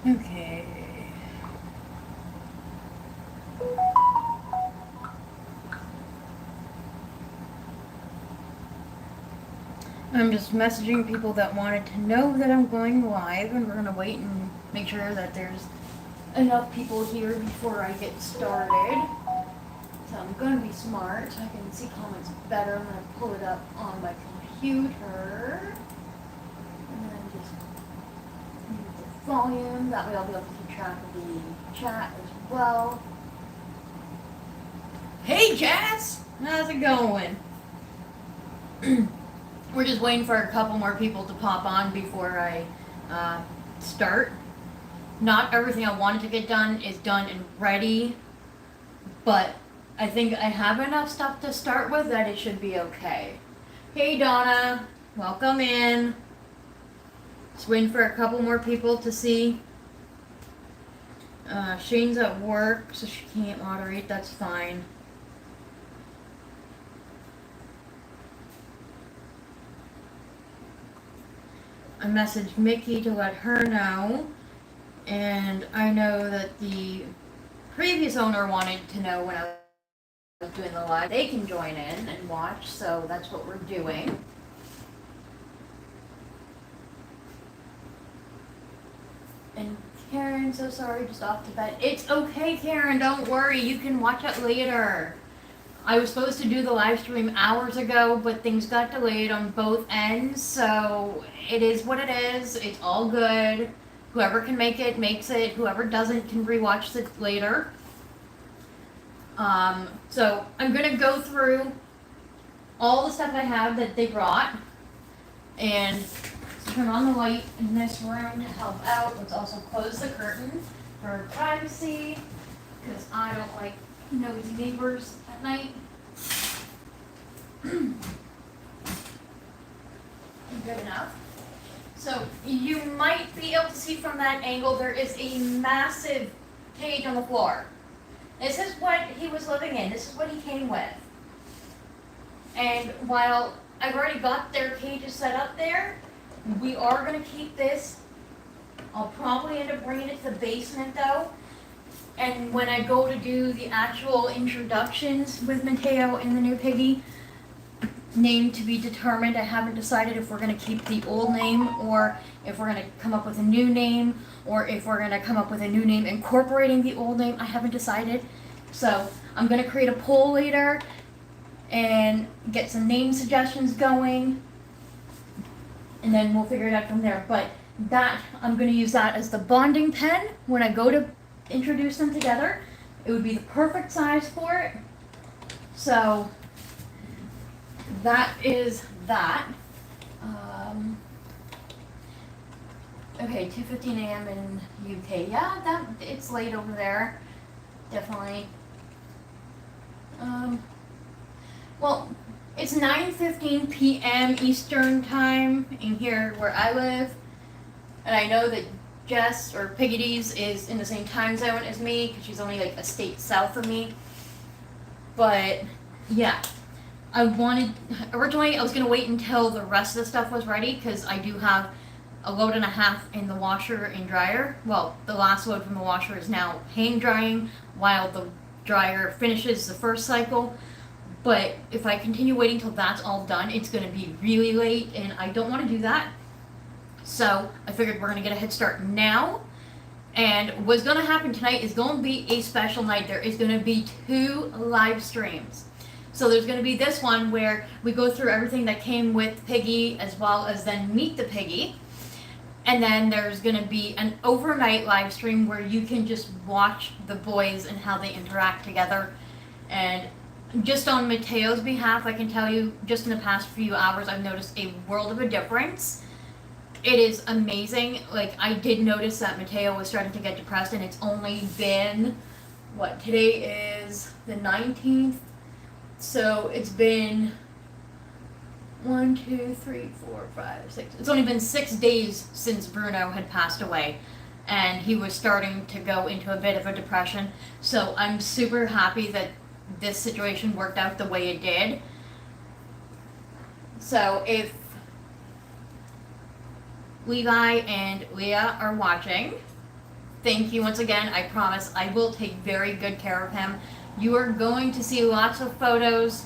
Okay. I'm just messaging people that wanted to know that I'm going live, and we're gonna wait and make sure that there's enough people here before I get started. So I'm gonna be smart so I can see comments better. I'm gonna pull it up on my computer. And then just move the volume. That way I'll be able to keep track of the chat as well. Hey Jazz! How's it going? We're just waiting for a couple more people to pop on before I start. Not everything I wanted to get done is done and ready, but I think I have enough stuff to start with that it should be okay. Hey Donna, welcome in. Just waiting for a couple more people to see. Shane's at work, so she can't moderate, that's fine. I messaged Mickey to let her know, and I know that the previous owner wanted to know when I was doing the live. They can join in and watch, so that's what we're doing. And Karen, so sorry, just off to bed. It's okay, Karen, don't worry, you can watch it later. I was supposed to do the live stream hours ago, but things got delayed on both ends, so it is what it is. It's all good. Whoever can make it, makes it. Whoever doesn't can rewatch it later. So I'm going to go through all the stuff I have that they brought, and turn on the light in this room to help out. Let's also close the curtain for privacy, because I don't like nosy neighbors at night. Good enough. So you might be able to see from that angle there is a massive cage on the floor. This is what he was living in. This is what he came with. And while I've already got their cages set up there, we are going to keep this. I'll probably end up bringing it to the basement though. And when I go to do the actual introductions with Matteo and the new piggy, name to be determined. I haven't decided if we're going to keep the old name or if we're going to come up with a new name or if we're going to come up with a new name incorporating the old name. I haven't decided. So I'm going to create a poll later and get some name suggestions going, and then we'll figure it out from there. But that, I'm going to use that as the bonding pen when I go to introduce them together. It would be the perfect size for it. So that is that. Okay, 2:15 a.m. in UK. Yeah, that it's late over there. Definitely. Well, it's 9:15 p.m. Eastern time in here where I live, and I know that Jess or Piggity's is in the same time zone as me because she's only like a state south of me. But yeah, originally I was gonna wait until the rest of the stuff was ready because I do have a load and a half in the washer and dryer. Well, the last load from the washer is now hang drying while the dryer finishes the first cycle. But if I continue waiting till that's all done, it's gonna be really late, and I don't want to do that. So I figured we're gonna get a head start now. And what's gonna happen tonight is gonna be a special night. There is gonna be 2 live streams. So there's gonna be this one where we go through everything that came with Piggy as well as then meet the Piggy. And then there's gonna be an overnight live stream where you can just watch the boys and how they interact together. And just on Mateo's behalf, I can tell you, just in the past few hours, I've noticed a world of a difference. It is amazing. Like, I did notice that Matteo was starting to get depressed, and it's only been, today is the 19th. So it's been 1, 2, 3, 4, 5, 6. It's only been 6 days since Bruno had passed away, and he was starting to go into a bit of a depression. So I'm super happy that this situation worked out the way it did. So if Levi and Leah are watching, thank you once again. I promise I will take very good care of him. You are going to see lots of photos.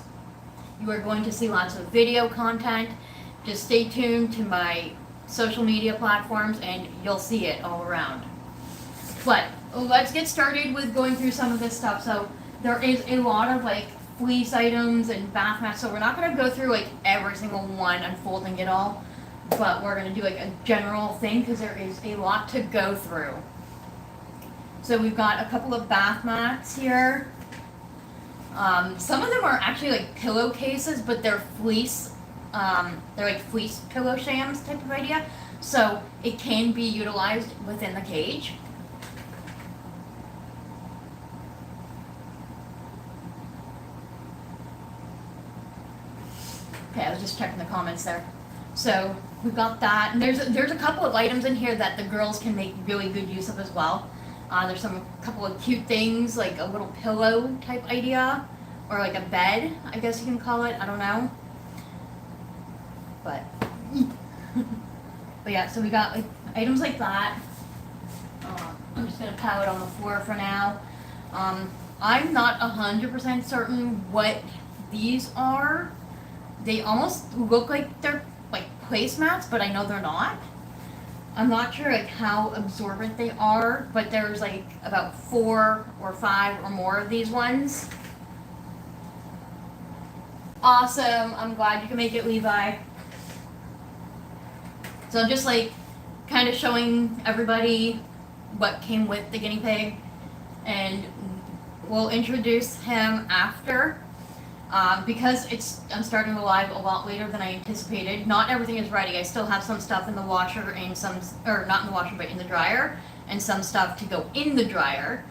You are going to see lots of video content. Just stay tuned to my social media platforms and you'll see it all around. But let's get started with going through some of this stuff. So there is a lot of like fleece items and bath mats, so we're not going to go through like every single one, unfolding it all, but we're going to do like a general thing because there is a lot to go through. So we've got a couple of bath mats here. Some of them are actually like pillowcases, but they're fleece. They're like fleece pillow shams type of idea, so it can be utilized within the cage. Okay, I was just checking the comments there. So we've got that, and there's a couple of items in here that the girls can make really good use of as well. There's a couple of cute things, like a little pillow type idea, or like a bed, I guess you can call it. I don't know. But yeah, so we got like items like that. I'm just gonna pile it on the floor for now. I'm not 100% certain what these are. They almost look like they're like placemats, but I know they're not. I'm not sure like how absorbent they are, but there's like about 4 or 5 or more of these ones. Awesome, I'm glad you can make it, Levi. So I'm just like kind of showing everybody what came with the guinea pig, and we'll introduce him after. Because I'm starting the live a lot later than I anticipated. Not everything is ready. I still have some stuff in the washer and or not in the washer, but in the dryer, and some stuff to go in the dryer.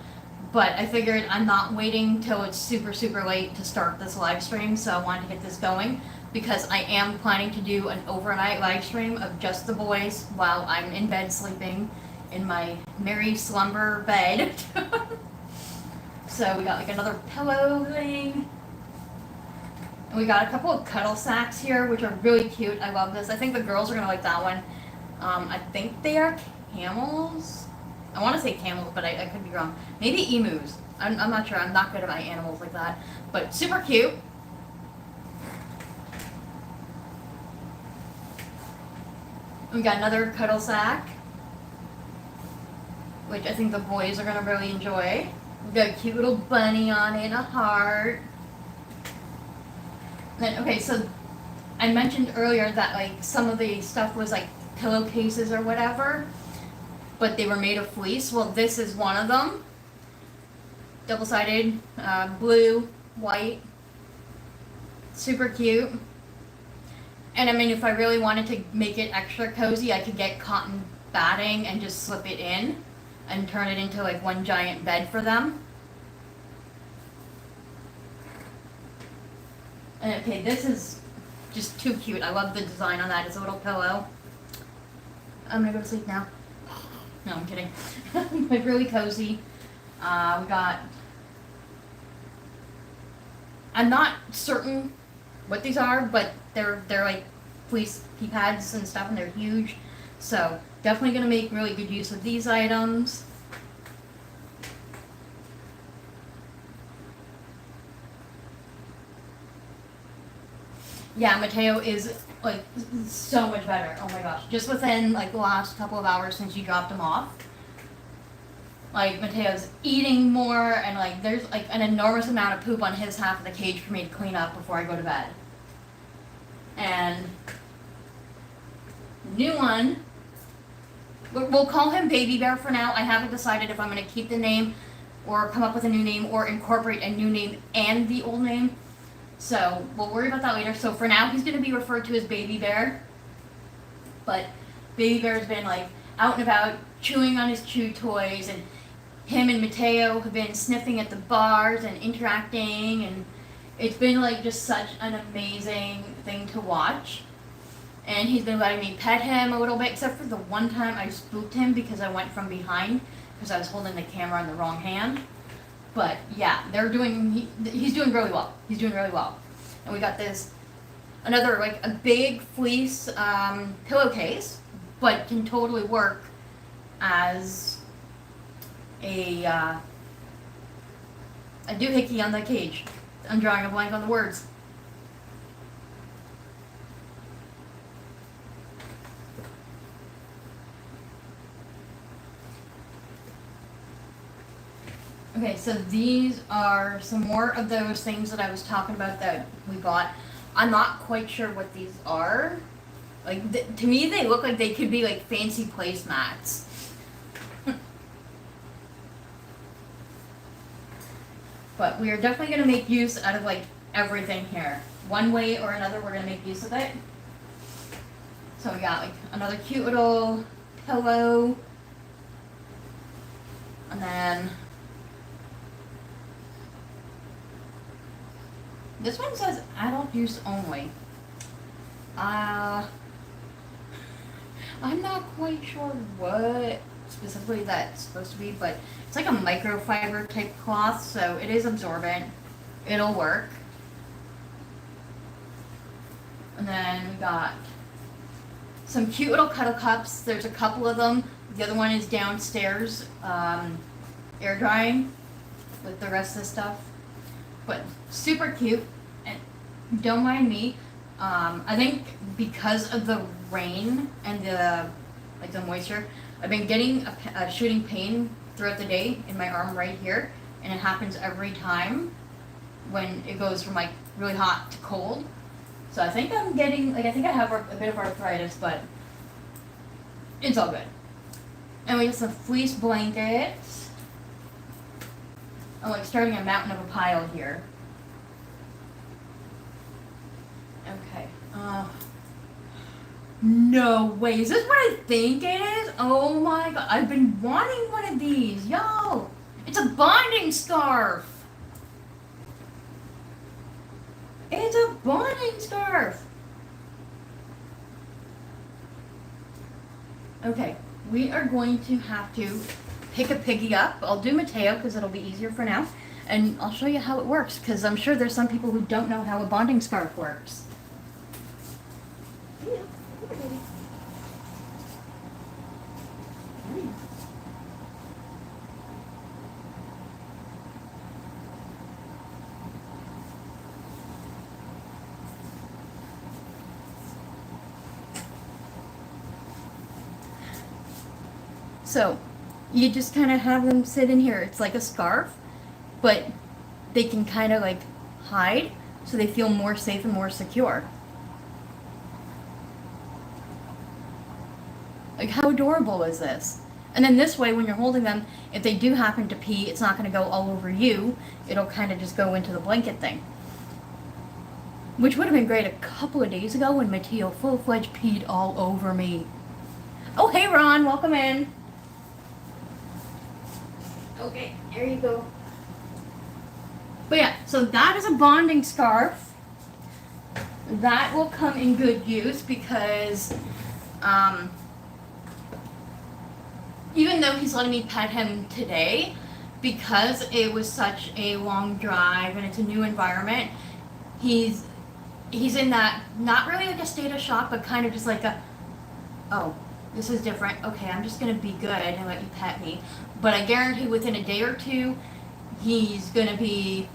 But I figured I'm not waiting till it's super, super late to start this live stream, so I wanted to get this going because I am planning to do an overnight live stream of just the boys while I'm in bed sleeping in my merry slumber bed. So we got like another pillow thing. And we got a couple of cuddle sacks here, which are really cute. I love this. I think the girls are going to like that one. I think they are camels. I want to say camels, but I could be wrong. Maybe emus. I'm not sure. I'm not good at my animals like that. But super cute. We got another cuddle sack, which I think the boys are going to really enjoy. We got a cute little bunny on it and a heart. Then, okay, so I mentioned earlier that like some of the stuff was like pillowcases or whatever, but they were made of fleece. Well, this is one of them. Double-sided, blue, white, super cute. And I mean, if I really wanted to make it extra cozy, I could get cotton batting and just slip it in and turn it into like one giant bed for them. And okay, this is just too cute. I love the design on that. It's a little pillow. I'm gonna go to sleep now. No, I'm kidding. Like really cozy. We got. I'm not certain what these are, but they're like fleece pee pads and stuff, and they're huge. So definitely gonna make really good use of these items. Yeah, Matteo is like so much better. Oh my gosh. Just within like the last couple of hours since you dropped him off. Like Matteo's eating more, and like there's like an enormous amount of poop on his half of the cage for me to clean up before I go to bed. And new one, we'll call him Baby Bear for now. I haven't decided if I'm going to keep the name or come up with a new name or incorporate a new name and the old name. So we'll worry about that later. So for now, he's going to be referred to as Baby Bear. But Baby Bear's been like out and about chewing on his chew toys, and him and Matteo have been sniffing at the bars and interacting, and it's been like just such an amazing thing to watch. And he's been letting me pet him a little bit, except for the one time I spooked him because I went from behind because I was holding the camera in the wrong hand. But yeah, he's doing really well. He's doing really well. And we got this, another like a big fleece pillowcase, but can totally work as a doohickey on the cage. I'm drawing a blank on the words. Okay, so these are some more of those things that I was talking about that we bought. I'm not quite sure what these are. Like, to me, they look like they could be like fancy placemats. But we are definitely going to make use out of like everything here. One way or another, we're going to make use of it. So we got like another cute little pillow. And then this one says adult use only. I'm not quite sure what specifically that's supposed to be, but it's like a microfiber type cloth, so it is absorbent. It'll work. And then we got some cute little cuddle cups. There's a couple of them. The other one is downstairs, air drying with the rest of the stuff. But super cute, and don't mind me. I think because of the rain and the moisture, I've been getting a shooting pain throughout the day in my arm right here, and it happens every time when it goes from like really hot to cold. So I think I'm getting, I think I have a bit of arthritis, but it's all good. And we have some fleece blankets. I'm like starting a mountain of a pile here. Okay. No way. Is this what I think it is? Oh my god. I've been wanting one of these. Yo! It's a bonding scarf. It's a bonding scarf. Okay. We are going to have to pick a piggy up. I'll do Matteo because it'll be easier for now. And I'll show you how it works because I'm sure there's some people who don't know how a bonding scarf works. So, you just kind of have them sit in here. It's like a scarf, but they can kind of like hide so they feel more safe and more secure. Like, how adorable is this? And then this way, when you're holding them, if they do happen to pee, it's not going to go all over you. It'll kind of just go into the blanket thing. Which would have been great a couple of days ago when Matteo full-fledged peed all over me. Oh, hey, Ron. Welcome in. Okay, there you go. But yeah, so that is a bonding scarf. That will come in good use because even though he's letting me pet him today, because it was such a long drive and it's a new environment, he's in that, not really like a state of shock, but kind of just like a, oh, this is different. Okay, I'm just going to be good and let you pet me. But I guarantee within a day or two, he's going to be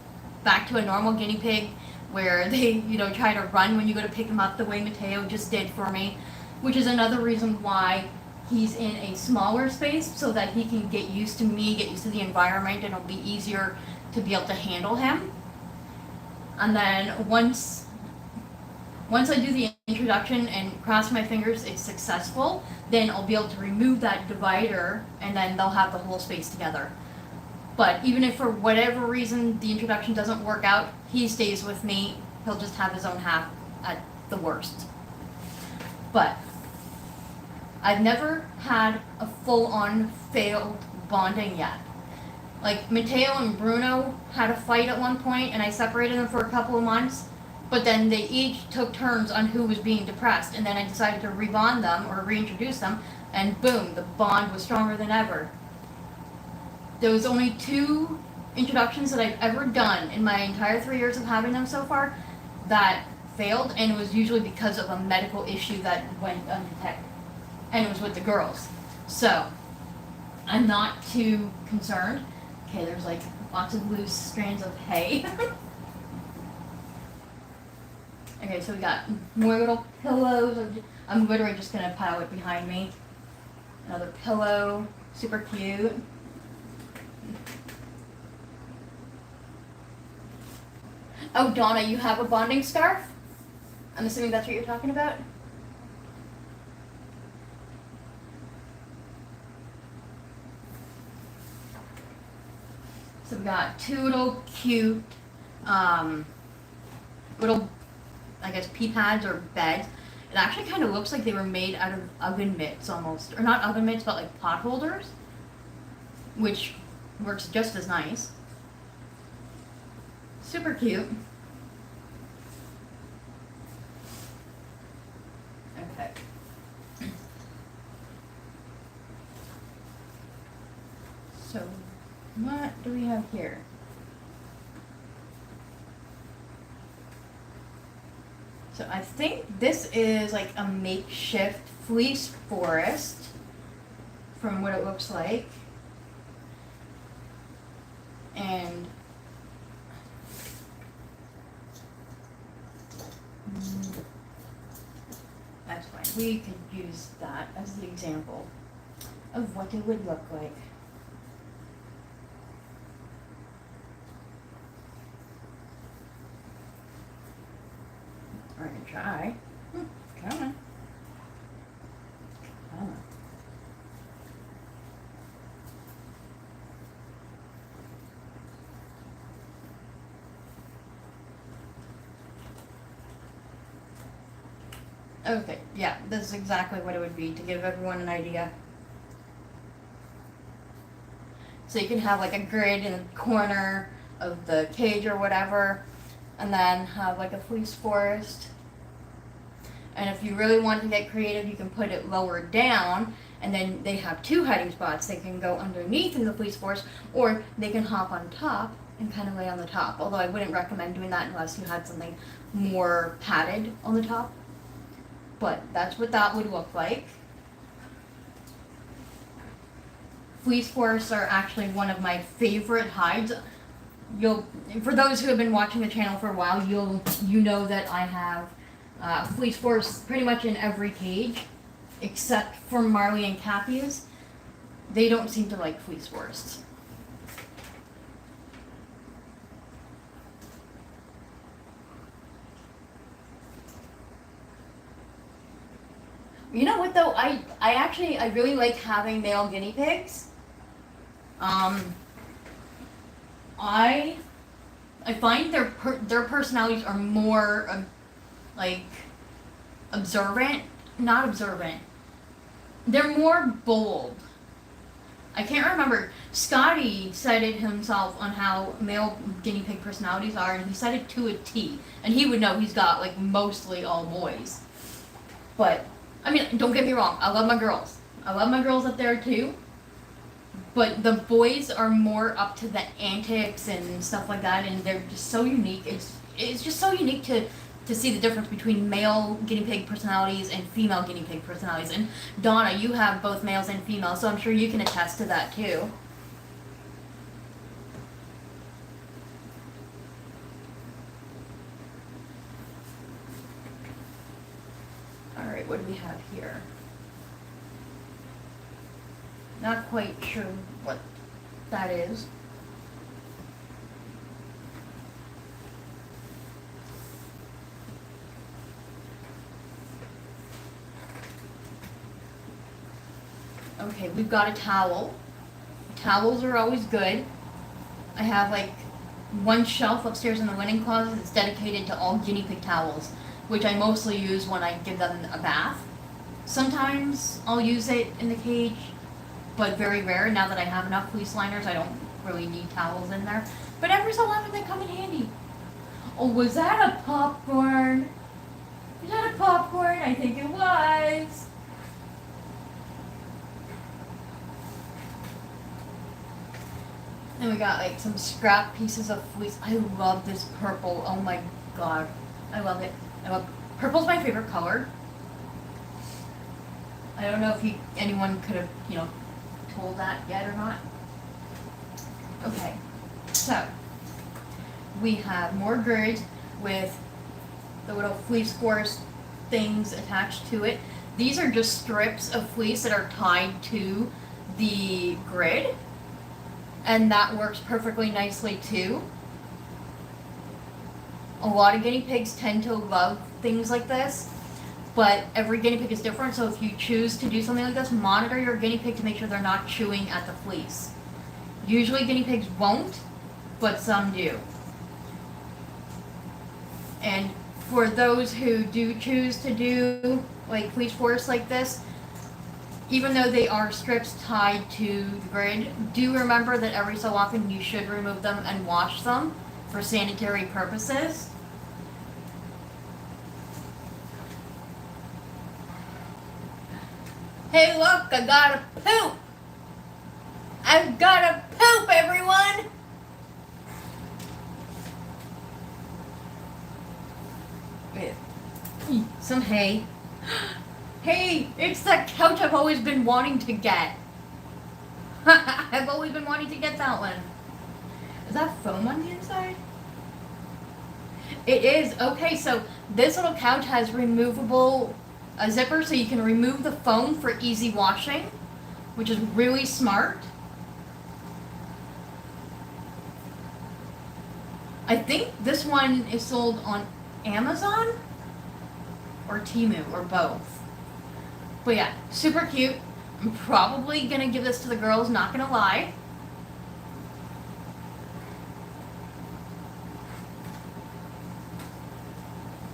back to a normal guinea pig where they, try to run when you go to pick him up the way Matteo just did for me, which is another reason why he's in a smaller space so that he can get used to me, get used to the environment, and it'll be easier to be able to handle him. And then once I do the introduction and cross my fingers it's successful, then I'll be able to remove that divider and then they'll have the whole space together. But even if for whatever reason the introduction doesn't work out, he stays with me. He'll just have his own half at the worst. But I've never had a full-on failed bonding yet. Like, Matteo and Bruno had a fight at one point and I separated them for a couple of months. But then they each took turns on who was being depressed, and then I decided to rebond them or reintroduce them, and boom, the bond was stronger than ever. There was only 2 introductions that I've ever done in my entire 3 years of having them so far that failed, and it was usually because of a medical issue that went undetected, and it was with the girls. So, I'm not too concerned. Okay, there's like lots of loose strands of hay. Okay, so we got more little pillows. I'm literally just gonna pile it behind me. Another pillow, super cute. Oh, Donna, you have a bonding scarf? I'm assuming that's what you're talking about? So we got two little cute, little, I guess, pea pads or beds. It actually kind of looks like they were made out of oven mitts almost. Or not oven mitts, but like pot holders. Which works just as nice. Super cute. Okay. So, what do we have here? So I think this is like a makeshift fleece forest from what it looks like. And that's fine. We could use that as the example of what it would look like. I can try. Come on. Come on. Okay, yeah, this is exactly what it would be to give everyone an idea. So you can have like a grid in the corner of the cage or whatever, and then have like a fleece forest. And if you really want to get creative, you can put it lower down, and then they have two hiding spots. They can go underneath in the fleece forest, or they can hop on top and kind of lay on the top. Although I wouldn't recommend doing that unless you had something more padded on the top. But that's what that would look like. Fleece forests are actually one of my favorite hides. For those who have been watching the channel for a while, you know that I have fleece forests pretty much in every cage, except for Marley and Cappy's. They don't seem to like fleece forests. You know what though? I really like having male guinea pigs. I find their personalities are more like observant, not observant. They're more bold. I can't remember. Scotty said it himself on how male guinea pig personalities are, and he said it to a T. And he would know he's got like mostly all boys. But I mean, don't get me wrong. I love my girls. I love my girls up there too. But the boys are more up to the antics and stuff like that, and they're just so unique. It's just so unique to see the difference between male guinea pig personalities and female guinea pig personalities. And Donna, you have both males and females, so I'm sure you can attest to that too. All right, what do we have here? Not quite sure what that is. Okay, we've got a towel. Towels are always good. I have like one shelf upstairs in the linen closet that's dedicated to all guinea pig towels, which I mostly use when I give them a bath. Sometimes I'll use it in the cage, but very rare. Now that I have enough fleece liners, I don't really need towels in there. But every so often they come in handy. Oh, was that a popcorn? Was that a popcorn? I think it was. And we got like some scrap pieces of fleece. I love this purple. Oh my god. I love it. Purple's my favorite color. I don't know if anyone could have, told that yet or not. Okay, so we have more grid with the little fleece forest things attached to it. These are just strips of fleece that are tied to the grid, and that works perfectly nicely too. A lot of guinea pigs tend to love things like this, but every guinea pig is different, so if you choose to do something like this, monitor your guinea pig to make sure they're not chewing at the fleece. Usually guinea pigs won't, but some do. And for those who do choose to do like fleece forests like this, even though they are strips tied to the grid, do remember that every so often you should remove them and wash them for sanitary purposes. Hey look, I got a poop! I've got a poop, everyone! Some hay. Hey, it's that couch I've always been wanting to get. I've always been wanting to get that one. Is that foam on the inside? It is. Okay, so this little couch has removable zipper, so you can remove the foam for easy washing, which is really smart. I think this one is sold on Amazon or Temu or both. But yeah, super cute. I'm probably gonna give this to the girls, not gonna lie.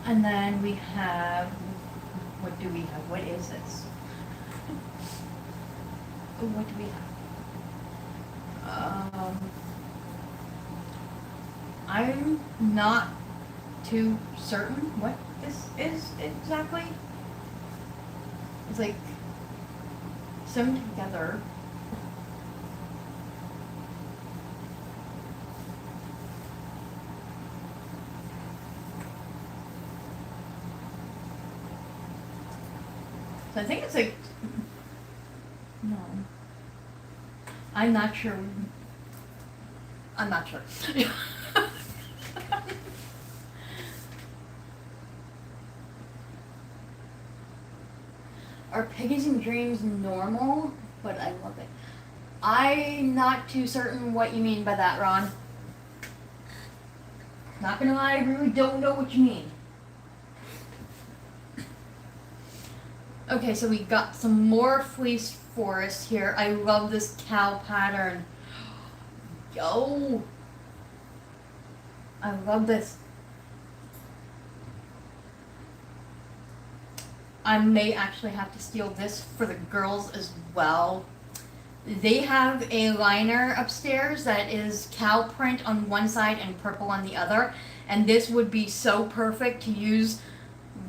And then we have, what do we have? What is this? What do we have? I'm not too certain what this is exactly. It's like sewn together. So I think it's like, no, I'm not sure. I'm not sure. Are piggies and dreams normal? But I love it. I'm not too certain what you mean by that, Ron. Not gonna lie, I really don't know what you mean. Okay, so we got some more fleece forest here. I love this cow pattern. Yo! I love this. I may actually have to steal this for the girls as well. They have a liner upstairs that is cow print on one side and purple on the other, and this would be so perfect to use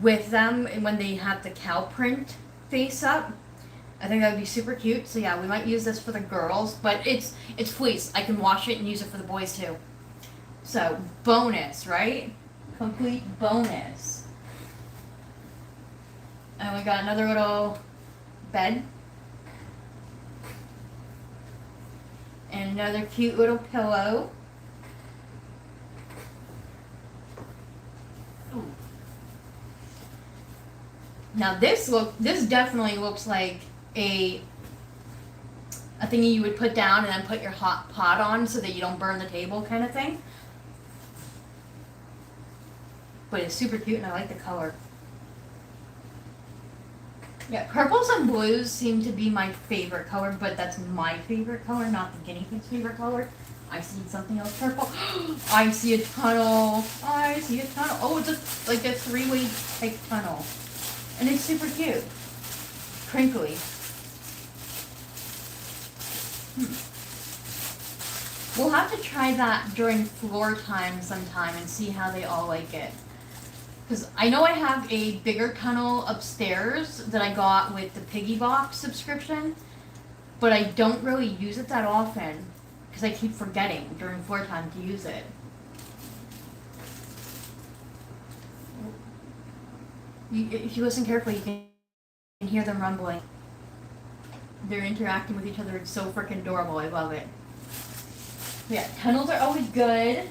with them when they have the cow print face up. I think that would be super cute. So yeah, we might use this for the girls, but it's fleece. I can wash it and use it for the boys too. So bonus, right? Complete bonus. And we got another little bed. And another cute little pillow. Ooh. Now this definitely looks like a thingy you would put down and then put your hot pot on so that you don't burn the table kind of thing. But it's super cute and I like the color. Yeah, purples and blues seem to be my favorite color, but that's my favorite color, not the guinea pig's favorite color. I see something else purple. I see a tunnel. I see a tunnel. Oh, it's like a three-way type tunnel. And it's super cute. Crinkly. We'll have to try that during floor time sometime and see how they all like it. Because I know I have a bigger tunnel upstairs that I got with the Piggy Box subscription, but I don't really use it that often because I keep forgetting during floor time to use it. If you listen carefully, you can hear them rumbling. they're interacting with each other. It's so freaking adorable. I love it. Yeah, tunnels are always good.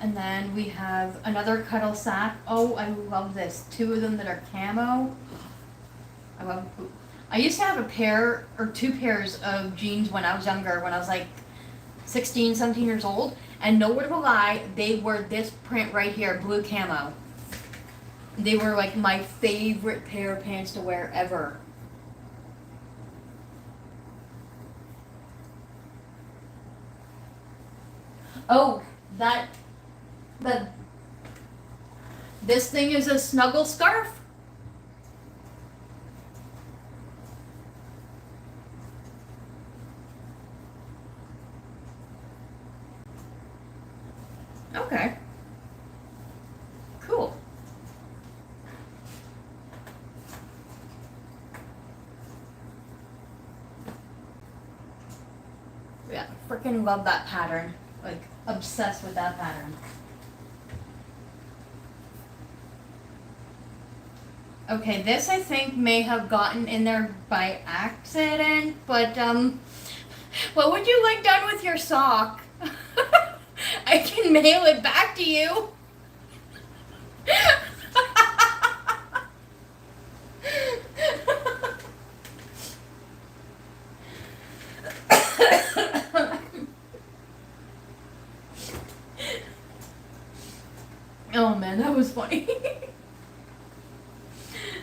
And then we have another cuddle sack. Oh, I love this. 2 of them that are camo. I used to have a pair or 2 pairs of jeans when I was younger, when I was like 16, 17 years old. And no word of a lie, they were this print right here, blue camo. They were like my favorite pair of pants to wear ever. Oh, this thing is a snuggle scarf. Okay. Cool. Yeah, freaking love that pattern. Like, obsessed with that pattern. Okay, this I think may have gotten in there by accident, but what would you like done with your sock? I can mail it back to you. Oh man, that was funny.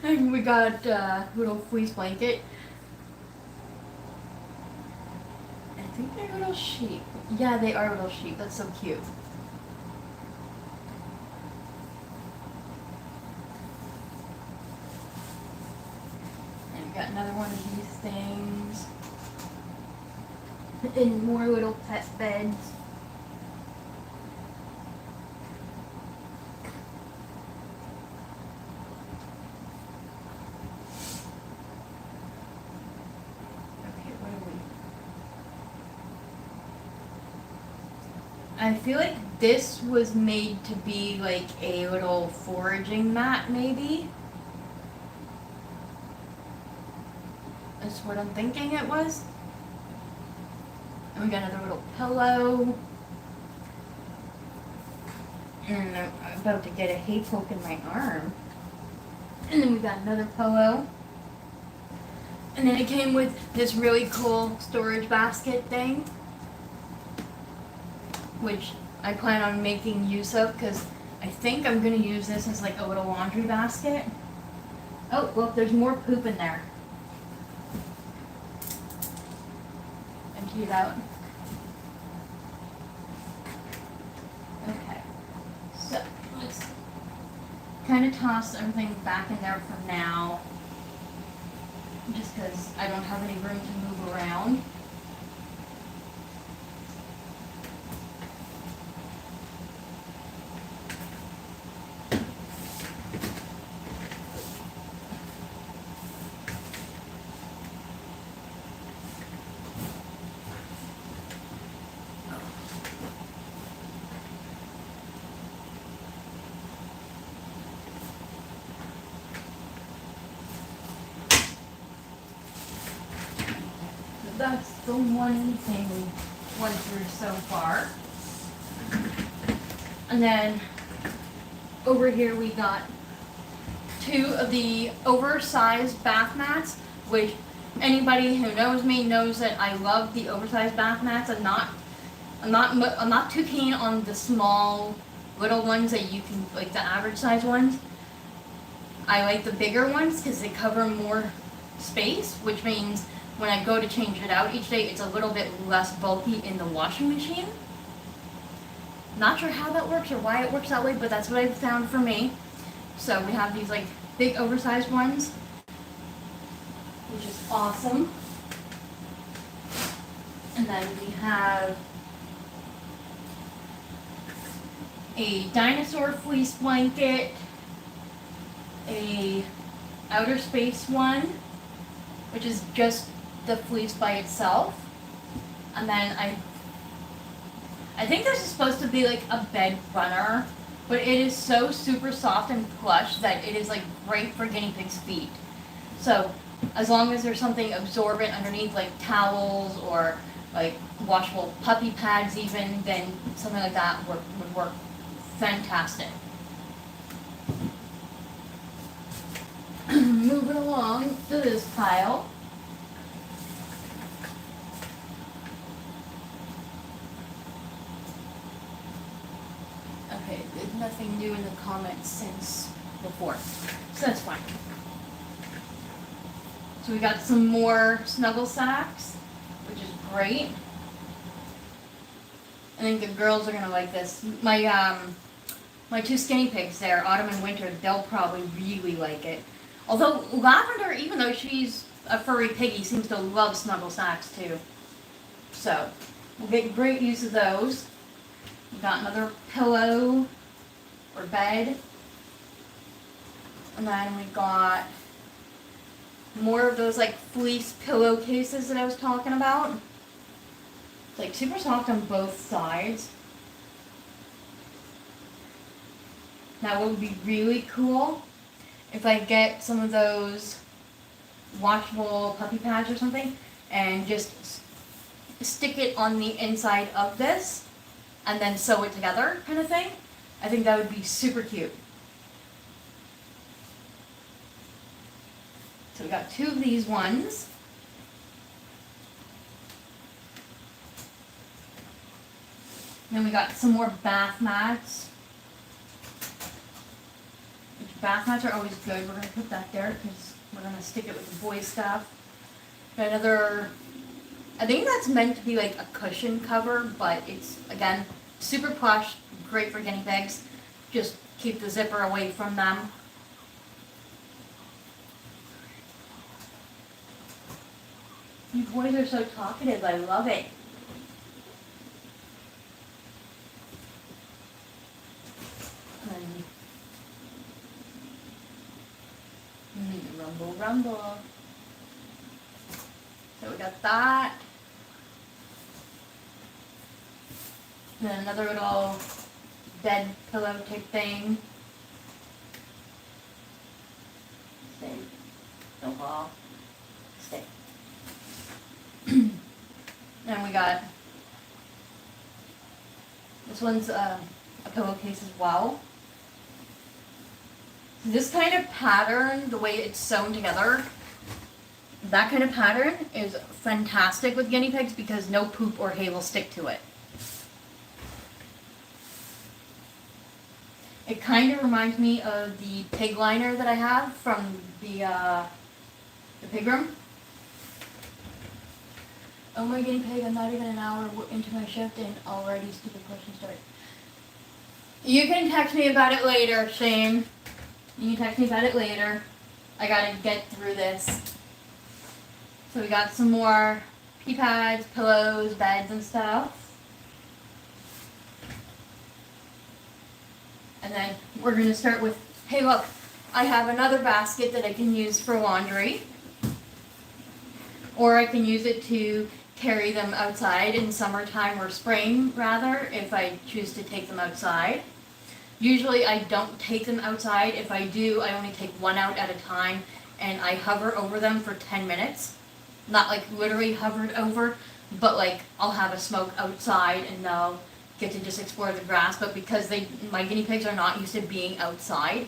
And we got a little fleece blanket. I think they're little sheep. Yeah, they are little sheep. That's so cute. And we got another one of these things. And more little pet beds. I feel like this was made to be like a little foraging mat, maybe. That's what I'm thinking it was. And we got another little pillow. And I'm about to get a hay poke in my arm. And then we got another pillow. And then it came with this really cool storage basket thing, which I plan on making use of because I think I'm going to use this as like a little laundry basket. Oh, look, there's more poop in there. Empty it out. Okay, so let's kind of toss everything back in there for now, just because I don't have any room to move around. That's the one thing we went through so far. And then over here we got 2 of the oversized bath mats, which anybody who knows me knows that I love the oversized bath mats. I'm not too keen on the small little ones that you can, like the average size ones. I like the bigger ones because they cover more space, which means when I go to change it out each day, it's a little bit less bulky in the washing machine. Not sure how that works or why it works that way, but that's what I've found for me. So we have these like big oversized ones, which is awesome. And then we have a dinosaur fleece blanket, a outer space one, which is just the fleece by itself. And then I think this is supposed to be like a bed runner, but it is so super soft and plush that it is like great for guinea pig's feet. So as long as there's something absorbent underneath, like towels or like washable puppy pads even, then something like that would work fantastic. Moving along to this pile. Okay, there's nothing new in the comments since before, so that's fine. So we got some more snuggle sacks, which is great. I think the girls are gonna like this. My two skinny pigs there, Autumn and Winter, they'll probably really like it. Although Lavender, even though she's a furry piggy, seems to love snuggle sacks too. So we'll get great use of those. We got another pillow or bed. And then we got more of those like fleece pillowcases that I was talking about. It's like super soft on both sides. Now what would be really cool if I get some of those washable puppy pads or something and just stick it on the inside of this and then sew it together kind of thing. I think that would be super cute. So we got two of these ones. Then we got some more bath mats. Which bath mats are always good. We're going to put that there because we're going to stick it with the boy stuff. Got another, I think that's meant to be like a cushion cover, but it's, again, super plush, great for guinea pigs. Just keep the zipper away from them. You boys are so talkative, I love it. Rumble, rumble. So we got that. And then another little bed pillow type thing. Stay. Don't fall. Stay. Then we got, this one's a pillowcase as well. This kind of pattern, the way it's sewn together, that kind of pattern is fantastic with guinea pigs because no poop or hay will stick to it. It kind of reminds me of the pig liner that I have from the pig room. Oh my guinea pig, I'm not even an hour into my shift and already stupid questions start. You can text me about it later, Shane. You can text me about it later. I gotta get through this. So we got some more pee pads, pillows, beds and stuff. And then we're gonna start with, hey look, I have another basket that I can use for laundry. Or I can use it to carry them outside in summertime or spring rather, if I choose to take them outside. Usually I don't take them outside. If I do, I only take one out at a time and I hover over them for 10 minutes. Not like literally hovered over, but like I'll have a smoke outside and they'll get to just explore the grass. But because my guinea pigs are not used to being outside,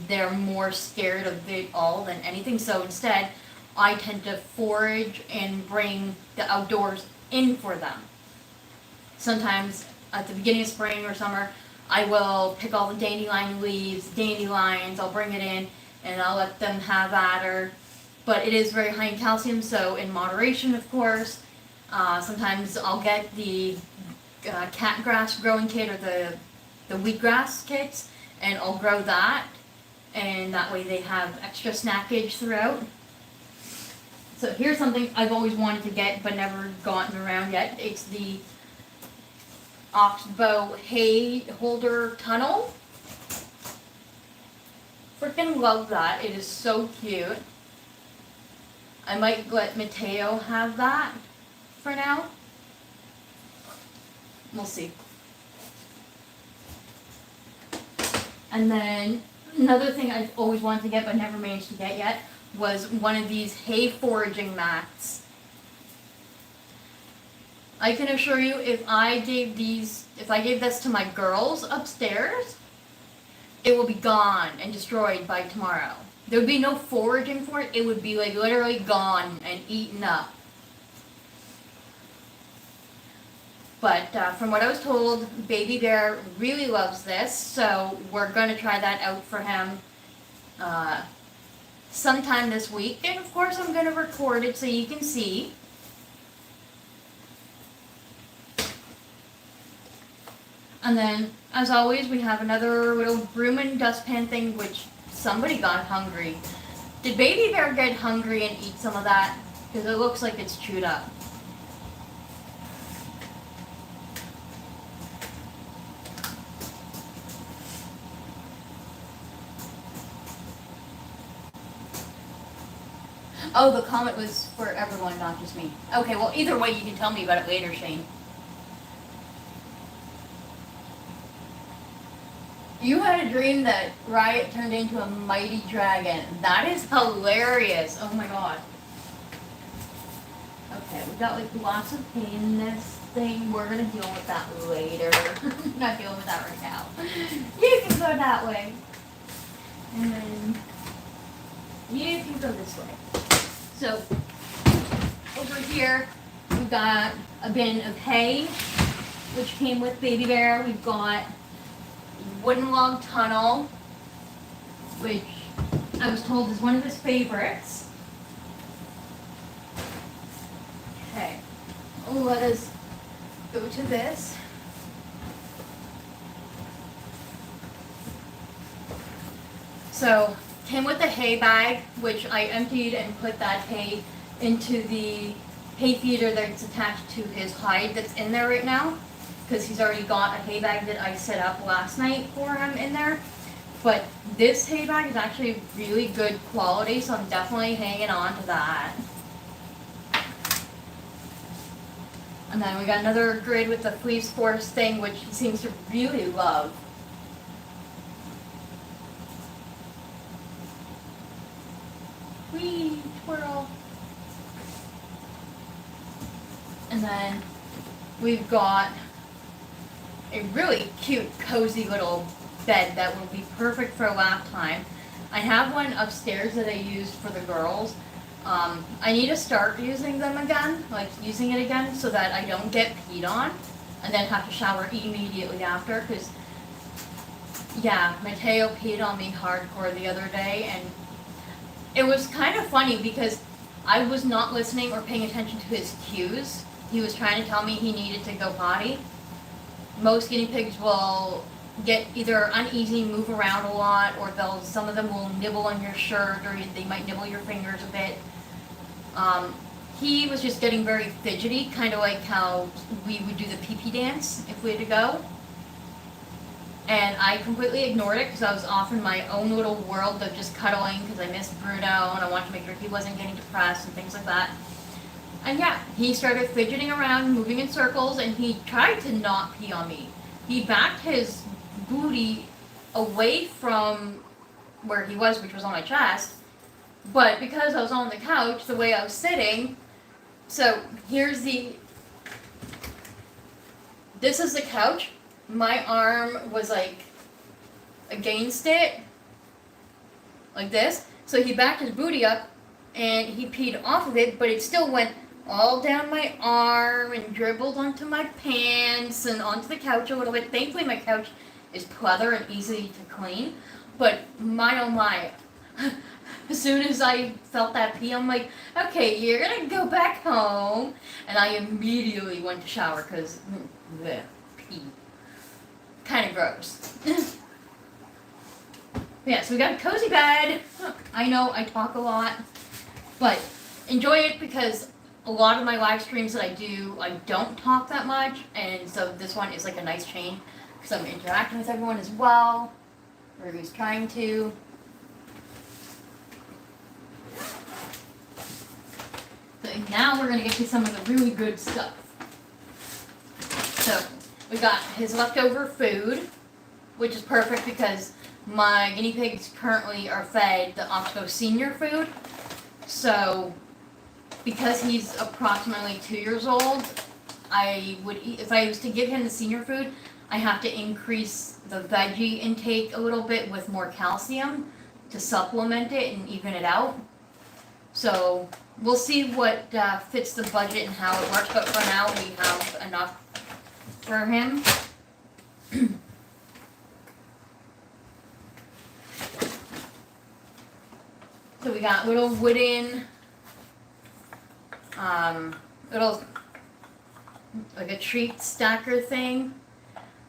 they're more scared of it all than anything. So instead, I tend to forage and bring the outdoors in for them. Sometimes at the beginning of spring or summer, I will pick all the dandelion leaves, dandelions, I'll bring it in and I'll let them have at her. But it is very high in calcium, so in moderation, of course. Sometimes I'll get the cat grass growing kit or the wheatgrass kits, and I'll grow that. And that way they have extra snackage throughout. So here's something I've always wanted to get but never gotten around yet. It's the oxbow hay holder tunnel. Freaking love that. It is so cute. I might let Matteo have that for now. We'll see. And then another thing I've always wanted to get but never managed to get yet was one of these hay foraging mats. I can assure you, if I gave this to my girls upstairs, it will be gone and destroyed by tomorrow. There would be no foraging for it. It would be like literally gone and eaten up. But from what I was told, Baby Bear really loves this, so we're going to try that out for him sometime this week. And of course, I'm going to record it so you can see. And then, as always, we have another little broom and dustpan thing, which somebody got hungry. Did Baby Bear get hungry and eat some of that? Because it looks like it's chewed up. Oh, the comment was for everyone, not just me. Okay, well, either way, you can tell me about it later, Shane. You had a dream that Riot turned into a mighty dragon. That is hilarious. Oh my god. Okay, we got like lots of pain in this thing. We're gonna deal with that later. Not dealing with that right now. You can go that way. And then you can go this way. So, over here, we've got a bin of hay, which came with Baby Bear. We've got wooden log tunnel, which I was told is one of his favorites. Okay, let us go to this. So, came with a hay bag, which I emptied and put that hay into the hay feeder that's attached to his hide that's in there right now, because he's already got a hay bag that I set up last night for him in there. But this hay bag is actually really good quality, so I'm definitely hanging on to that. And then we got another grid with the Fleece Force thing, which he seems to really love. Whee! Twirl! And then we've got a really cute, cozy little bed that will be perfect for a lap time. I have one upstairs that I used for the girls. I need to start using them again, like using it again, so that I don't get peed on and then have to shower immediately after, because, yeah, Matteo peed on me hardcore the other day, and it was kind of funny because I was not listening or paying attention to his cues. He was trying to tell me he needed to go potty. Most guinea pigs will get either uneasy, move around a lot, or some of them will nibble on your shirt, or they might nibble your fingers a bit. He was just getting very fidgety, kind of like how we would do the pee-pee dance if we had to go. And I completely ignored it because I was off in my own little world of just cuddling because I missed Bruno and I wanted to make sure he wasn't getting depressed and things like that. And yeah, he started fidgeting around, moving in circles, and he tried to not pee on me. He backed his booty away from where he was, which was on my chest, but because I was on the couch, the way I was sitting, so this is the couch. My arm was like against it, like this. So he backed his booty up and he peed off of it, but it still went all down my arm and dribbled onto my pants and onto the couch a little bit. Thankfully my couch is pleather and easy to clean, but my oh my, as soon as I felt that pee, I'm like, okay, you're gonna go back home. And I immediately went to shower because the pee. Kind of gross. Yeah, so we got a cozy bed. I know I talk a lot, but enjoy it because a lot of my live streams that I do, I don't talk that much, and so this one is like a nice change because I'm interacting with everyone as well, or who's trying to. So now we're going to get to some of the really good stuff. So we got his leftover food, which is perfect because my guinea pigs currently are fed the Oxbow Senior food, So, because he's approximately 2 years old, I would eat, if I was to give him the senior food, I have to increase the veggie intake a little bit with more calcium to supplement it and even it out. So we'll see what fits the budget and how it works, but for now we have enough for him. So we got little wooden, little, like a treat stacker thing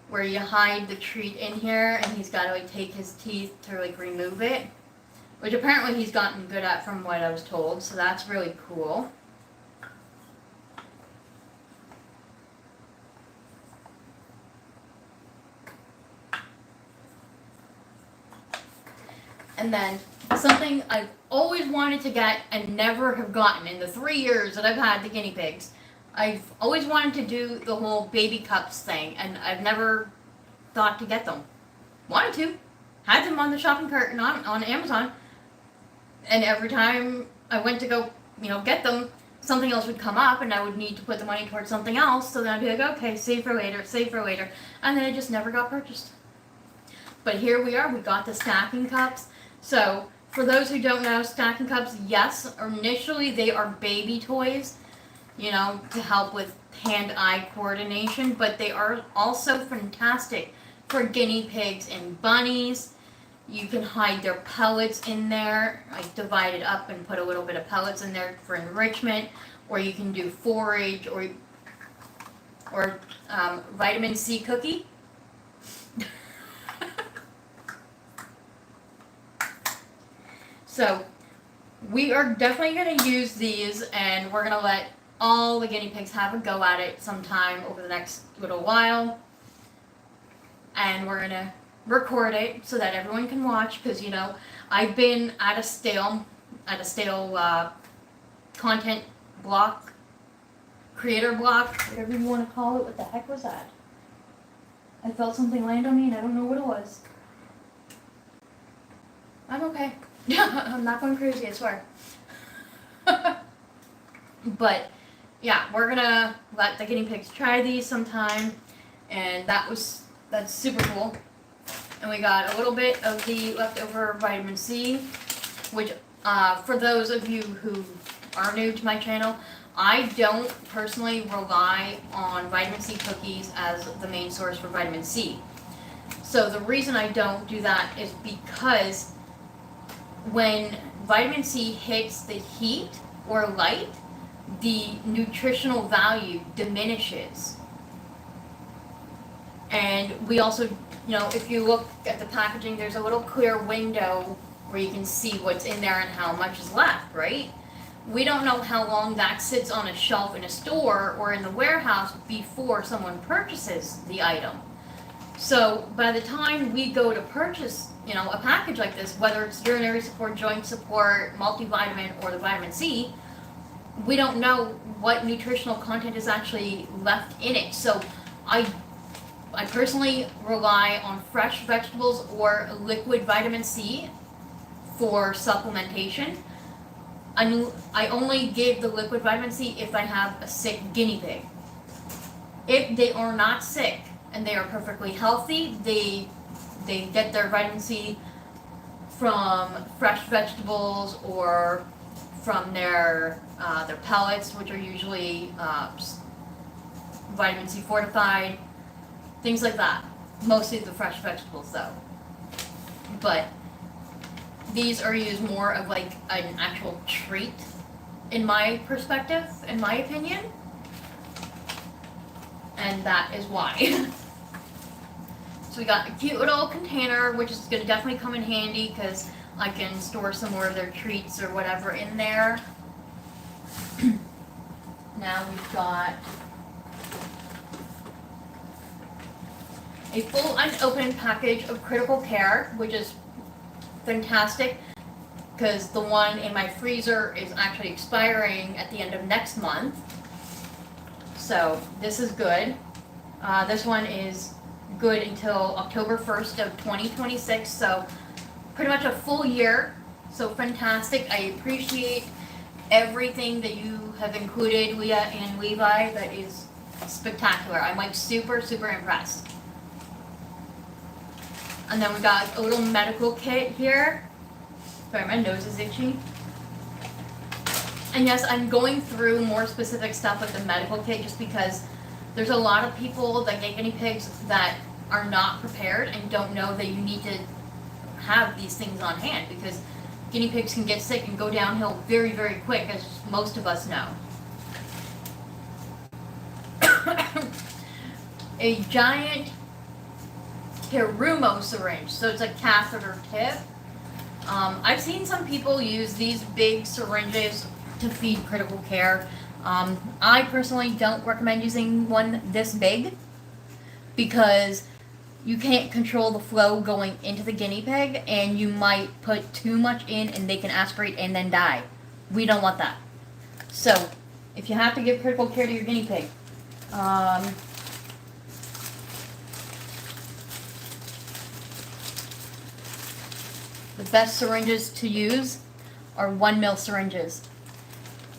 where you hide the treat in here and he's got to like take his teeth to like remove it, which apparently he's gotten good at from what I was told, so that's really cool. And then something I've always wanted to get and never have gotten in the 3 years that I've had the guinea pigs. I've always wanted to do the whole baby cups thing, and I've never thought to get them. Wanted to. Had them on the shopping cart and on Amazon. And every time I went to go, get them, something else would come up and I would need to put the money towards something else. So then I'd be like, okay, save for later. And then it just never got purchased. But here we are. We got the stacking cups. So for those who don't know, stacking cups, yes, initially they are baby toys, to help with hand-eye coordination, but they are also fantastic for guinea pigs and bunnies. You can hide their pellets in there. I divide it up and put a little bit of pellets in there for enrichment, or you can do forage or vitamin C cookie. So we are definitely going to use these, and we're going to let all the guinea pigs have a go at it sometime over the next little while. And we're going to record it so that everyone can watch, because, I've been at a stale content block, creator block, whatever you want to call it. What the heck was that? I felt something land on me and I don't know what it was. I'm okay. I'm not going crazy, I swear. But yeah, we're gonna let the guinea pigs try these sometime, and that's super cool. And we got a little bit of the leftover vitamin C, which for those of you who are new to my channel, I don't personally rely on vitamin C cookies as the main source for vitamin C. So the reason I don't do that is because when vitamin C hits the heat or light, the nutritional value diminishes. And we also, if you look at the packaging, there's a little clear window where you can see what's in there and how much is left, right? We don't know how long that sits on a shelf in a store or in the warehouse before someone purchases the item. So by the time we go to purchase, a package like this, whether it's urinary support, joint support, multivitamin, or the vitamin C, we don't know what nutritional content is actually left in it. So I personally rely on fresh vegetables or liquid vitamin C for supplementation. I only give the liquid vitamin C if I have a sick guinea pig. If they are not sick and they are perfectly healthy, they get their vitamin C from fresh vegetables or from their pellets, which are usually vitamin C fortified, things like that. Mostly the fresh vegetables though. But these are used more of like an actual treat in my perspective, in my opinion. And that is why. So we got a cute little container, which is going to definitely come in handy because I can store some more of their treats or whatever in there. Now we've got a full unopened package of Critical Care, which is fantastic because the one in my freezer is actually expiring at the end of next month. So this is good. This one is good until October 1st of 2026, so pretty much a full year. So fantastic. I appreciate everything that you have included, Leah and Levi. That is spectacular. I'm like super, super impressed. And then we got a little medical kit here. Sorry, my nose is itchy. And yes, I'm going through more specific stuff with the medical kit just because there's a lot of people that get guinea pigs that are not prepared and don't know that you need to have these things on hand, because guinea pigs can get sick and go downhill very, very quick, as most of us know. A giant Terumo syringe, so it's a catheter tip. I've seen some people use these big syringes to feed critical care. I personally don't recommend using one this big because you can't control the flow going into the guinea pig, and you might put too much in and they can aspirate and then die. We don't want that. So, if you have to give critical care to your guinea pig, the best syringes to use are 1 ml syringes.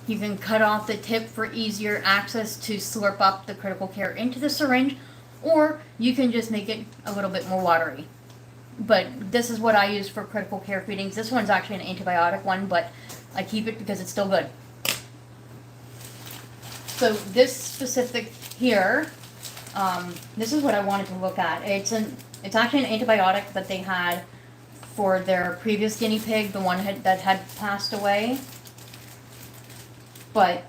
You can cut off the tip for easier access to slurp up the critical care into the syringe, or you can just make it a little bit more watery. But this is what I use for critical care feedings. This one's actually an antibiotic one, but I keep it because it's still good. So this specific here, this is what I wanted to look at. It's actually an antibiotic that they had for their previous guinea pig, the one that had passed away. But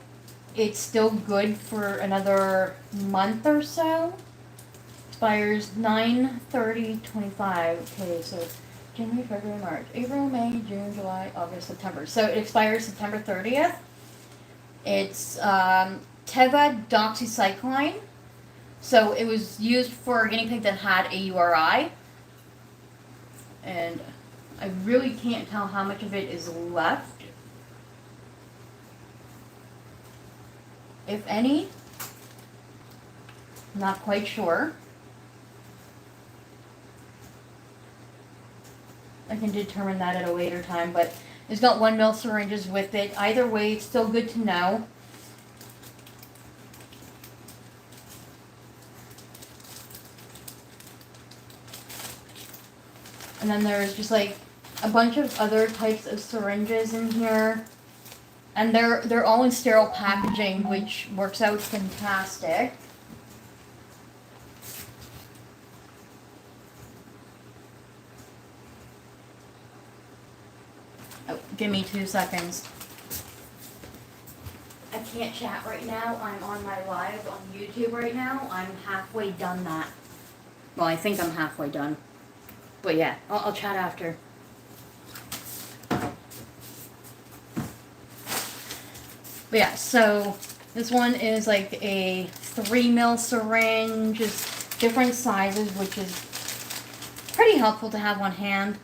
it's still good for another month or so. Expires 9/30/25. Okay, so January, February, March, April, May, June, July, August, September. So it expires September 30th. It's Teva doxycycline. So it was used for a guinea pig that had a URI. And I really can't tell how much of it is left. If any. Not quite sure. I can determine that at a later time, but it's got 1 ml syringes with it. Either way, it's still good to know. And then there's just like a bunch of other types of syringes in here. And they're all in sterile packaging, which works out fantastic. Oh, give me 2 seconds. I can't chat right now. I'm on my live on YouTube right now. I'm halfway done that. Well, I think I'm halfway done. But yeah, I'll chat after. But yeah, so this one is like a 3 ml syringe, just different sizes, which is pretty helpful to have on hand.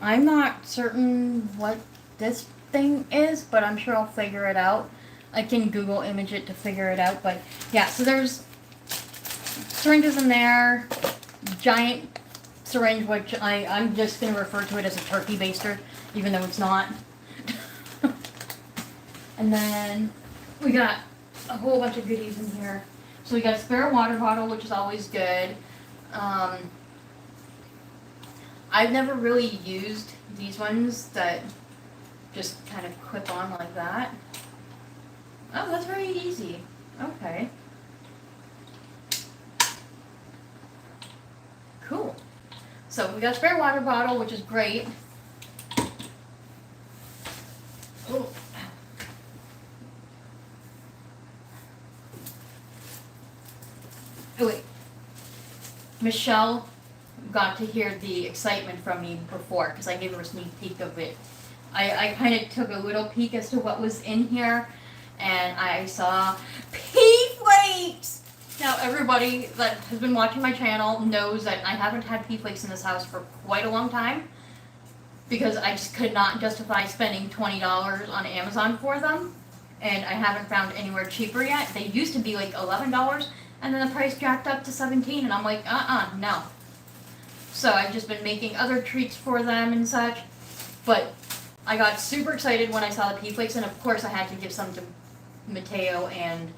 I'm not certain what this thing is, but I'm sure I'll figure it out. I can Google image it to figure it out, but yeah, so there's syringes in there, giant syringe, which I'm just going to refer to it as a turkey baster, even though it's not. And then we got a whole bunch of goodies in here. So we got a spare water bottle, which is always good. I've never really used these ones that just kind of clip on like that. Oh, that's very easy. Okay. Cool. So we got a spare water bottle, which is great. Oh. Oh wait. Michelle got to hear the excitement from me before because I gave her a sneak peek of it. I kind of took a little peek as to what was in here, and I saw pea flakes! Now everybody that has been watching my channel knows that I haven't had pea flakes in this house for quite a long time because I just could not justify spending $20 on Amazon for them, and I haven't found anywhere cheaper yet. They used to be like $11, and then the price jacked up to $17, and I'm like, no. So I've just been making other treats for them and such, but I got super excited when I saw the pea flakes, and of course I had to give some to Matteo and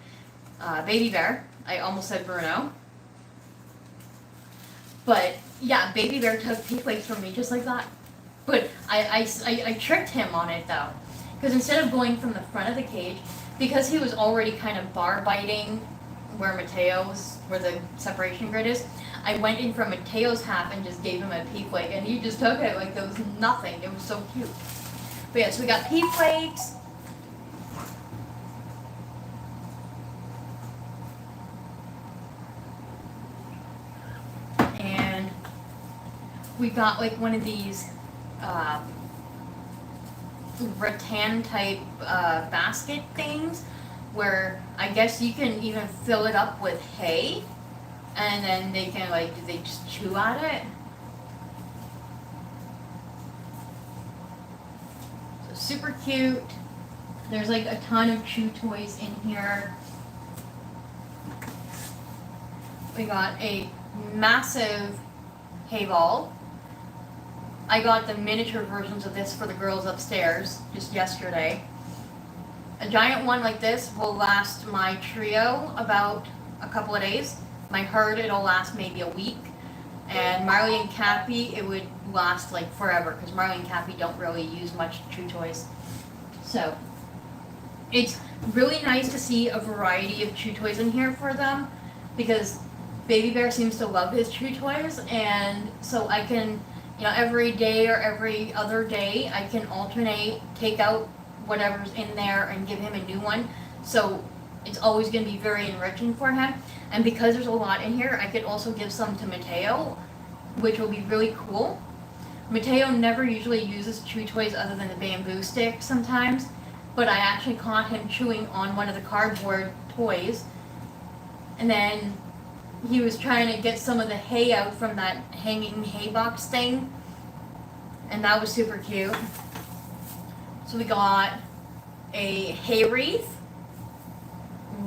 Baby Bear. I almost said Bruno. But yeah, Baby Bear took pea flakes from me just like that. But I tricked him on it though. Because instead of going from the front of the cage, because he was already kind of bar biting where Mateo's, where the separation grid is, I went in from Mateo's half and just gave him a pea flake, and he just took it like there was nothing. It was so cute. But yeah, so we got pea flakes. And we got like one of these rattan type basket things where I guess you can even fill it up with hay, and then they can they just chew at it. So super cute. There's like a ton of chew toys in here. We got a massive hay ball. I got the miniature versions of this for the girls upstairs just yesterday. A giant one like this will last my trio about a couple of days. My herd, it'll last maybe a week. And Marley and Cappy, it would last like forever, because Marley and Cappy don't really use much chew toys. So, it's really nice to see a variety of chew toys in here for them, because Baby Bear seems to love his chew toys, and so I can, every day or every other day, I can alternate, take out whatever's in there and give him a new one. So it's always going to be very enriching for him. And because there's a lot in here, I could also give some to Matteo, which will be really cool. Matteo never usually uses chew toys other than the bamboo stick sometimes, but I actually caught him chewing on one of the cardboard toys, and then he was trying to get some of the hay out from that hanging hay box thing, and that was super cute. So we got a hay wreath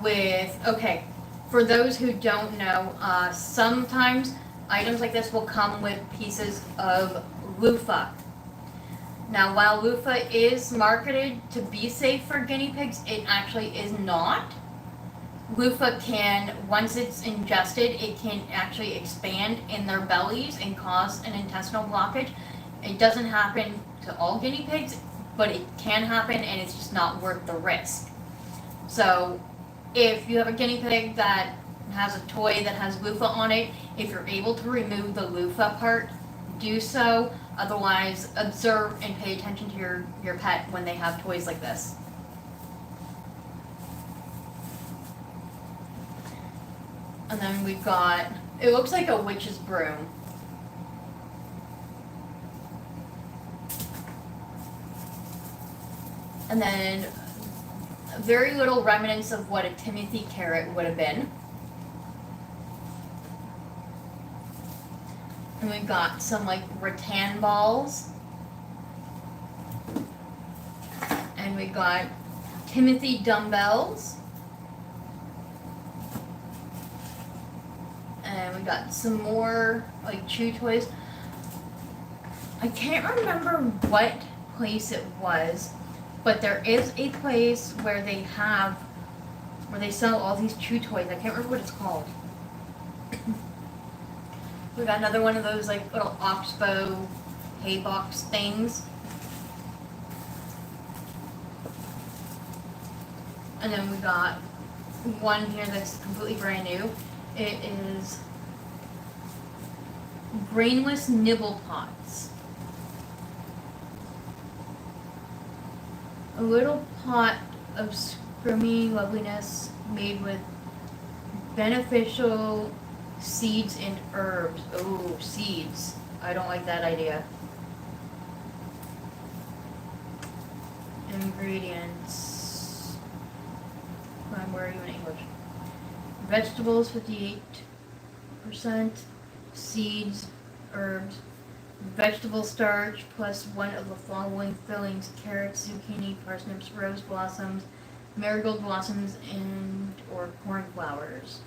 with, okay, for those who don't know, sometimes items like this will come with pieces of loofah. Now, while loofah is marketed to be safe for guinea pigs, it actually is not. Loofah can, once it's ingested, it can actually expand in their bellies and cause an intestinal blockage. It doesn't happen to all guinea pigs, but it can happen, and it's just not worth the risk. So if you have a guinea pig that has a toy that has loofah on it, if you're able to remove the loofah part, do so. Otherwise, observe and pay attention to your pet when they have toys like this. And then we've got, it looks like a witch's broom. And then very little remnants of what a Timothy carrot would have been. And we've got some like rattan balls. And we got Timothy dumbbells. And we got some more like chew toys. I can't remember what place it was, but there is a place where they sell all these chew toys. I can't remember what it's called. We got another one of those like little oxbow hay box things. And then we got one here that's completely brand new. It is brainless nibble pots. A little pot of scrummy loveliness made with beneficial seeds and herbs. Oh, seeds. I don't like that idea. Ingredients. Where are you in English? Vegetables, 58%. Seeds, herbs. Vegetable starch plus one of the following fillings: carrots, zucchini, parsnips, rose blossoms, marigold blossoms, and or cornflowers.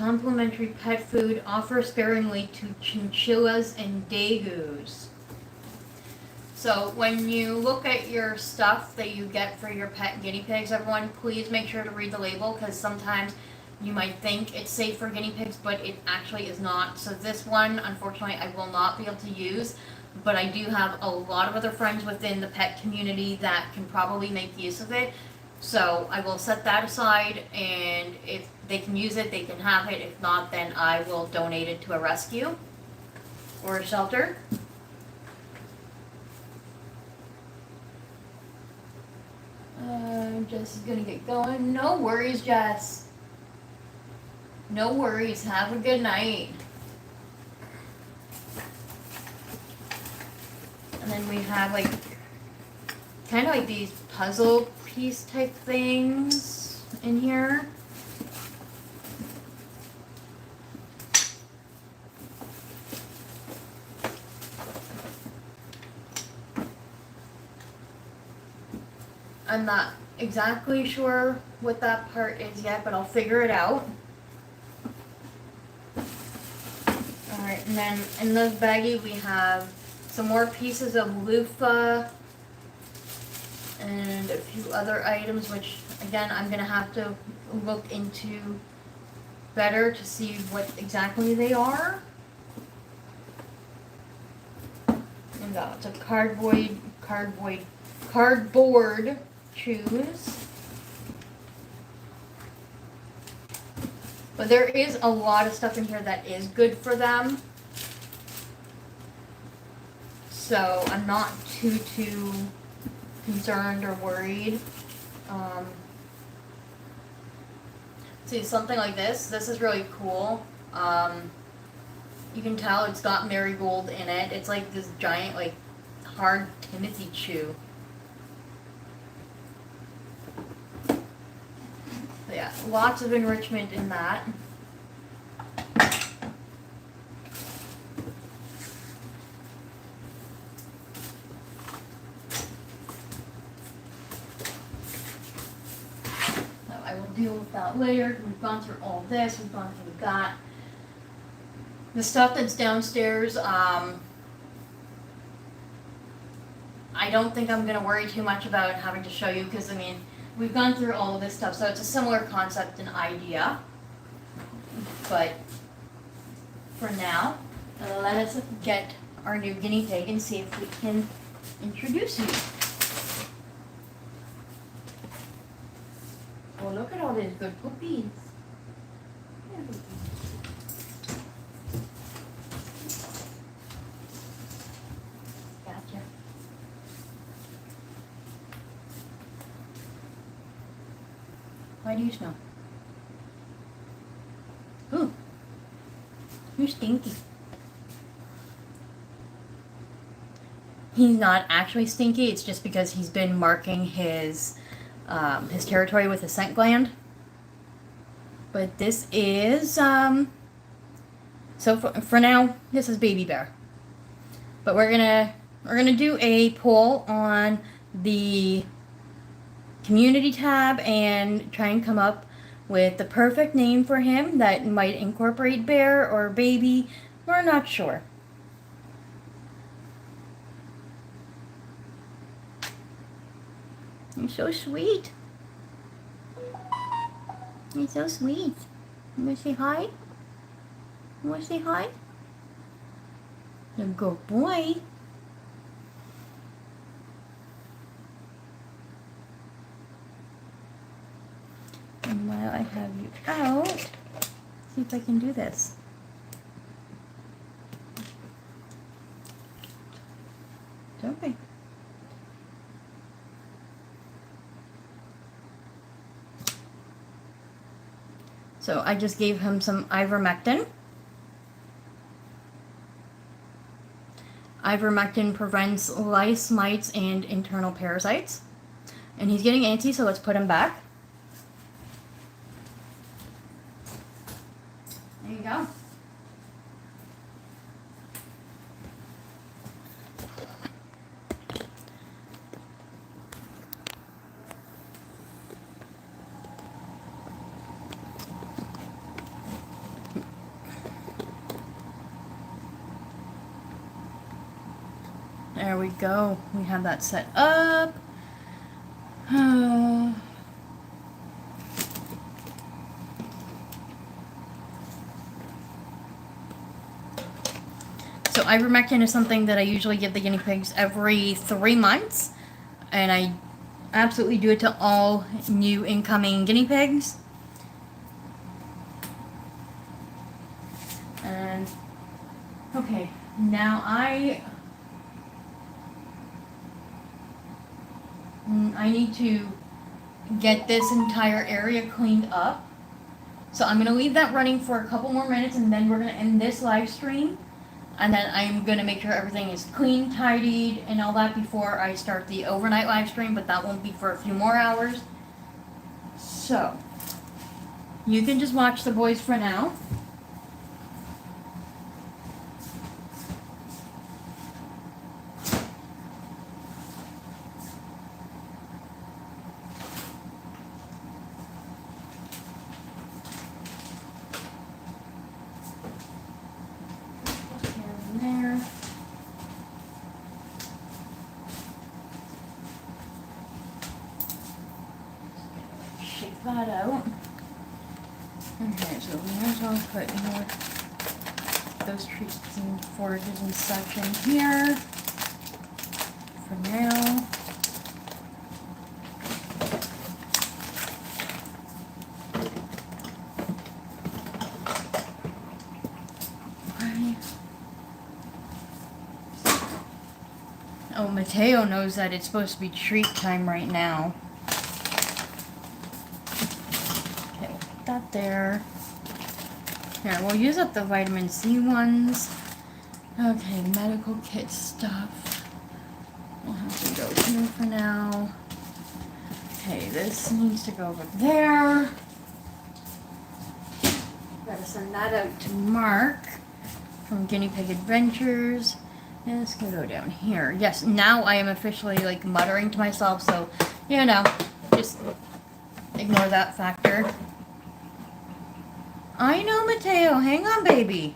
Complimentary pet food, offer sparingly to chinchillas and dagoos. So when you look at your stuff that you get for your pet guinea pigs, everyone, please make sure to read the label, because sometimes you might think it's safe for guinea pigs, but it actually is not. So this one, unfortunately, I will not be able to use, but I do have a lot of other friends within the pet community that can probably make use of it. So I will set that aside, and if they can use it, they can have it. If not, then I will donate it to a rescue or a shelter. Jess is gonna get going. No worries, Jess. No worries. Have a good night. And then we have like kind of like these puzzle piece type things in here. I'm not exactly sure what that part is yet, but I'll figure it out. Alright, and then in this baggie we have some more pieces of loofah and a few other items, which again I'm going to have to look into better to see what exactly they are. And lots of cardboard chews. But there is a lot of stuff in here that is good for them. So I'm not too concerned or worried. See, something like this. This is really cool. You can tell it's got marigold in it. It's like this giant, like, hard Timothy chew. So yeah, lots of enrichment in that. So I will deal with that later. We've gone through all this. We've gone through that. The stuff that's downstairs, I don't think I'm going to worry too much about having to show you, because, I mean, we've gone through all of this stuff, so it's a similar concept and idea. But for now, let us get our new guinea pig and see if we can introduce you. Oh, look at all these good puppies. Gotcha. Why do you smell? Ooh, you're stinky. He's not actually stinky. It's just because he's been marking his territory with a scent gland. But this is so for now, this is Baby Bear. But we're gonna do a poll on the community tab and try and come up with the perfect name for him that might incorporate bear or baby. We're not sure. You're so sweet. You're so sweet. You want to say hi? You want to say hi? You're a good boy. And while I have you out, see if I can do this. It's okay. So I just gave him some ivermectin. Ivermectin prevents lice, mites, and internal parasites. And he's getting antsy, so let's put him back. There you go. There we go. We have that set up. So ivermectin is something that I usually give the guinea pigs every 3 months. And I absolutely do it to all new incoming guinea pigs. And, okay, now I need to get this entire area cleaned up. So I'm going to leave that running for a couple more minutes, and then we're going to end this live stream. And then I'm going to make sure everything is clean, tidied, and all that before I start the overnight live stream, but that won't be for a few more hours. So, you can just watch the boys for now. That out. Okay, so we might as well put more those treats and forages and such in here for now. Okay. Oh, Matteo knows that it's supposed to be treat time right now. That there. Here, we'll use up the vitamin C ones. Okay, medical kit stuff. We'll have to go here for now. Okay, this needs to go over there. Gotta send that out to Mark from Guinea Pig Adventures. And it's gonna go down here. Yes, now I am officially like muttering to myself, so you know, just ignore that factor. I know, Matteo. Hang on, baby.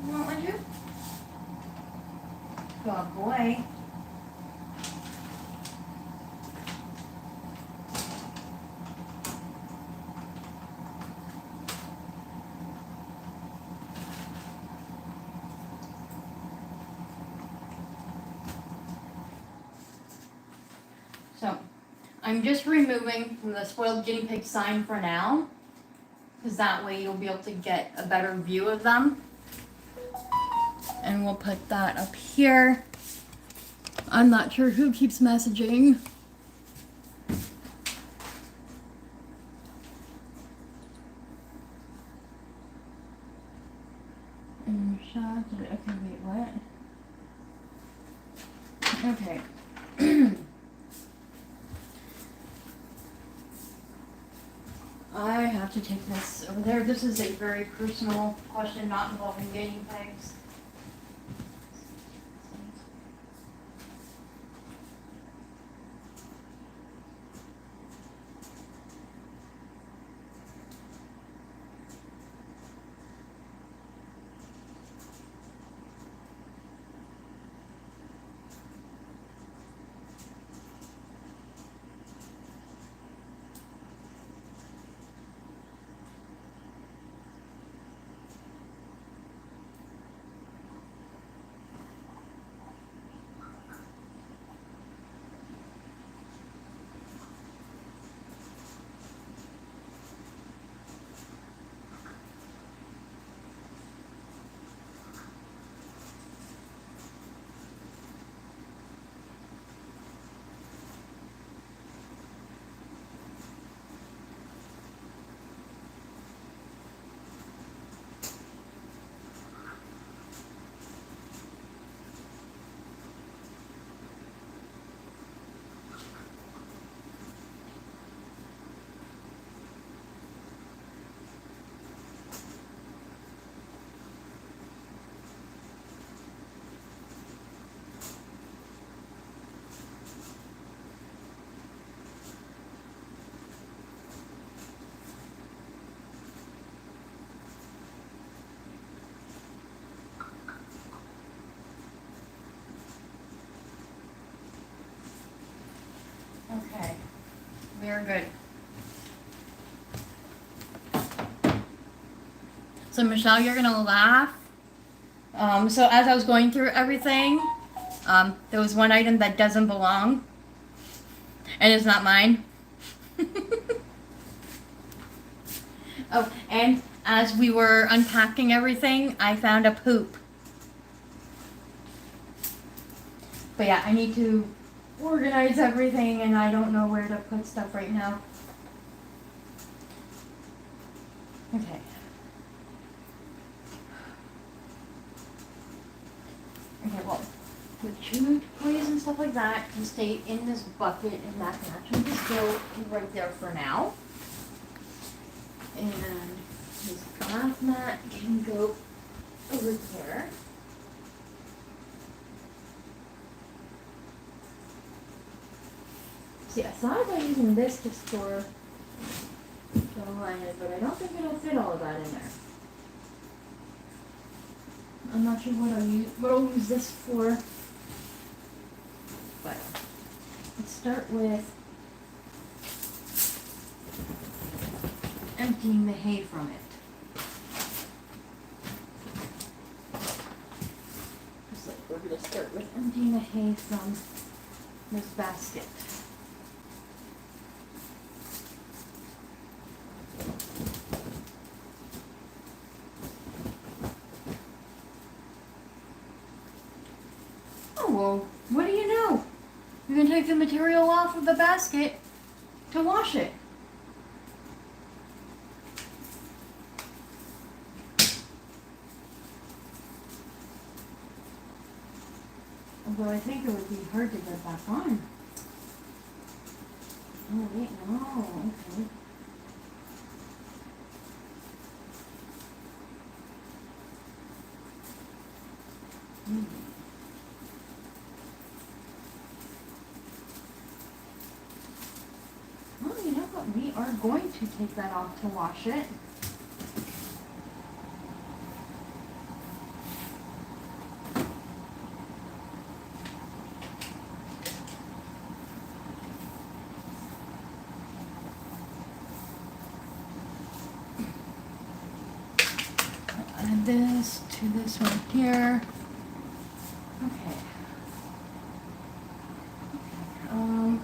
You want one, too? Good boy. So, I'm just removing from the spoiled guinea pig sign for now, because that way you'll be able to get a better view of them. And we'll put that up here. I'm not sure who keeps messaging. Okay, wait, what? Okay. I have to take this over there. This is a very personal question, not involving guinea pigs. Very good. So Michelle, you're gonna laugh. So as I was going through everything, there was one item that doesn't belong, and it's not mine. Oh, and as we were unpacking everything, I found a poop. But yeah, I need to organize everything, and I don't know where to put stuff right now. Okay. Okay, well, the chewed toys and stuff like that can stay in this bucket, and that can actually just go right there for now. And this bath mat can go over there. See, I thought about using this just for the liner, but I don't think it'll fit all of that in there. I'm not sure what I'll use this for. But let's start with emptying the hay from it. Just like we're going to start with emptying the hay from this basket. Oh, well, what do you know? You can take the material off of the basket to wash it. Although I think it would be hard to get back on. Oh, wait, no, okay. Well, you know what? We are going to take that off to wash it. Add this to this one here. Okay. Ow.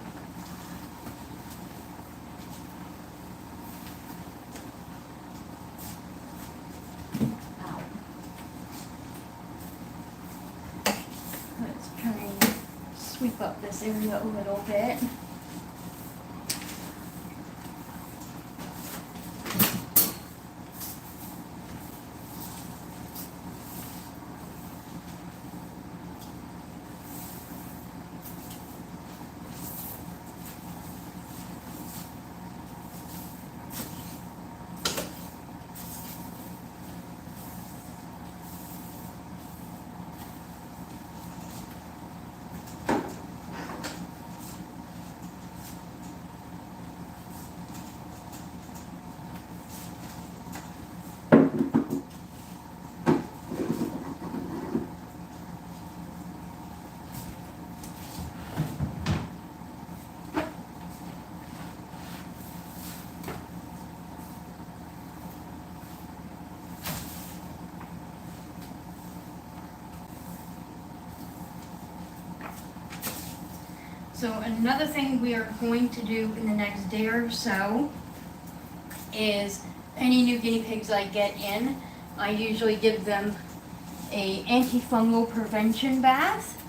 Let's try and sweep up this area a little bit. So another thing we are going to do in the next day or so is any new guinea pigs I get in, I usually give them a antifungal prevention bath.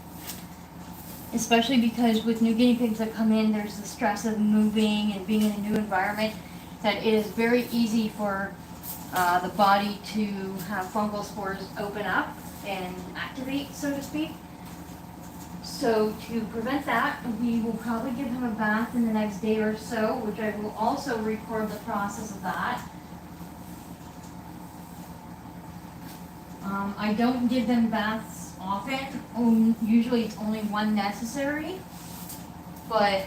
Especially because with new guinea pigs that come in, there's the stress of moving and being in a new environment, that it is very easy for the body to have fungal spores open up and activate, so to speak. So to prevent that, we will probably give him a bath in the next day or so, which I will also record the process of that. I don't give them baths often. Usually it's only one necessary. But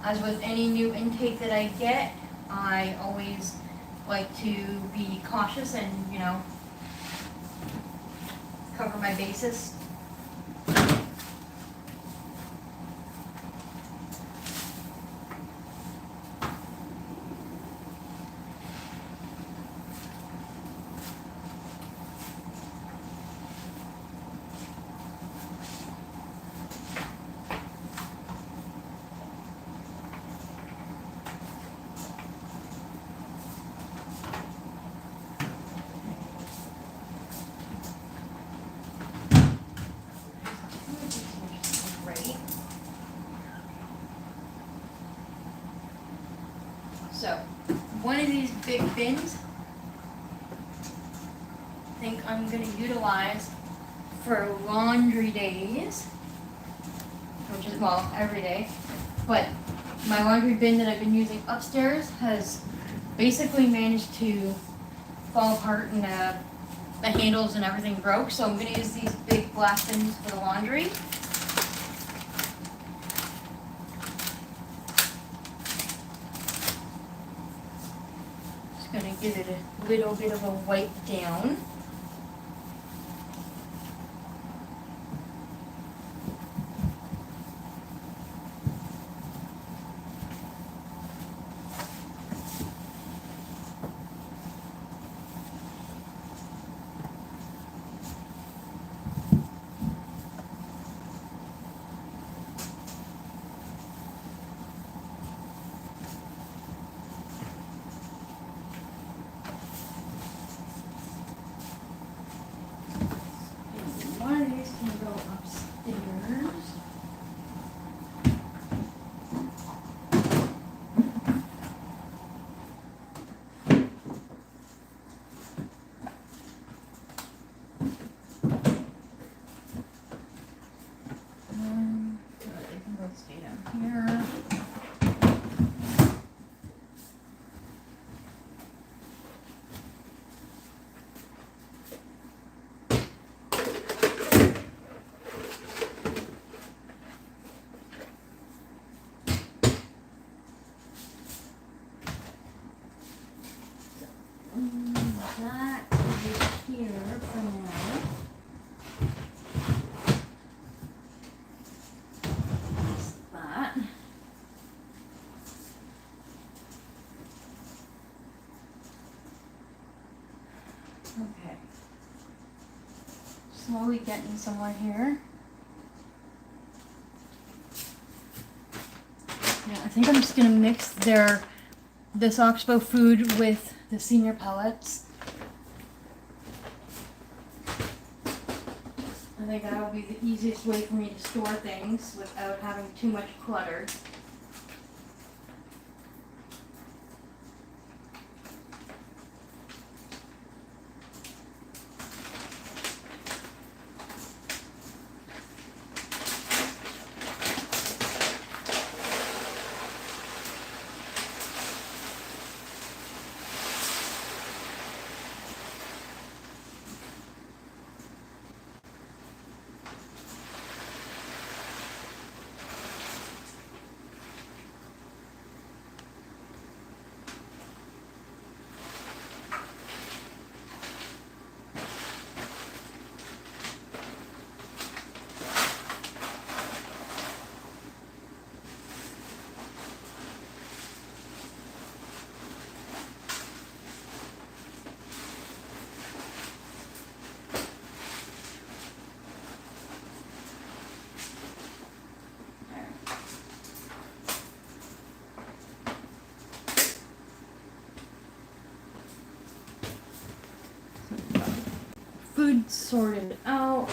as with any new intake that I get, I always like to be cautious and, cover my bases. these big bins I think I'm gonna utilize for laundry days, which is, well, every day. But my laundry bin that I've been using upstairs has basically managed to fall apart and the handles and everything broke. So I'm gonna use these big black bins for the laundry. Just gonna give it a little bit of a wipe down. One of these can go upstairs. They can both stay down here. That is here for now. That's that. Okay. Slowly getting somewhere here. Yeah, I think I'm just gonna mix this Oxbow food with the senior pellets. I think that'll be the easiest way for me to store things without having too much clutter. Food sorted out.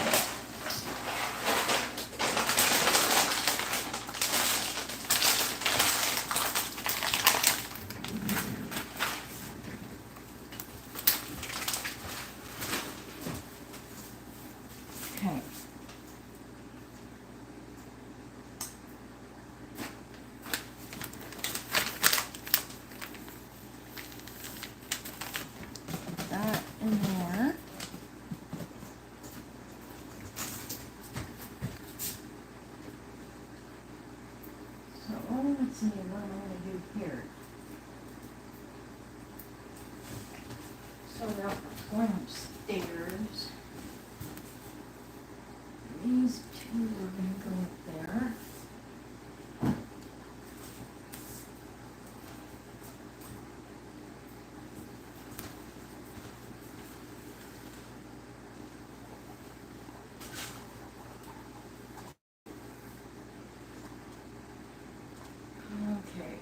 Okay. Put that in there. Let's see what I'm going to do here. So now going upstairs. These two are going to go up there. Okay.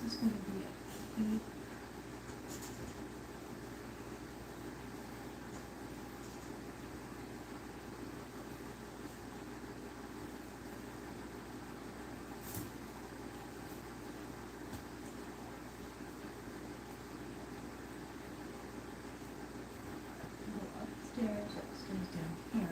This is going to be a key. Upstairs, upstairs down here.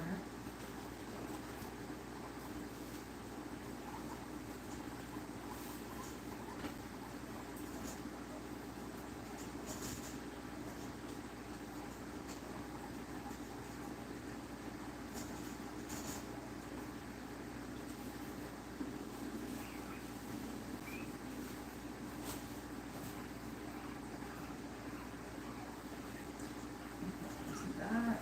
That.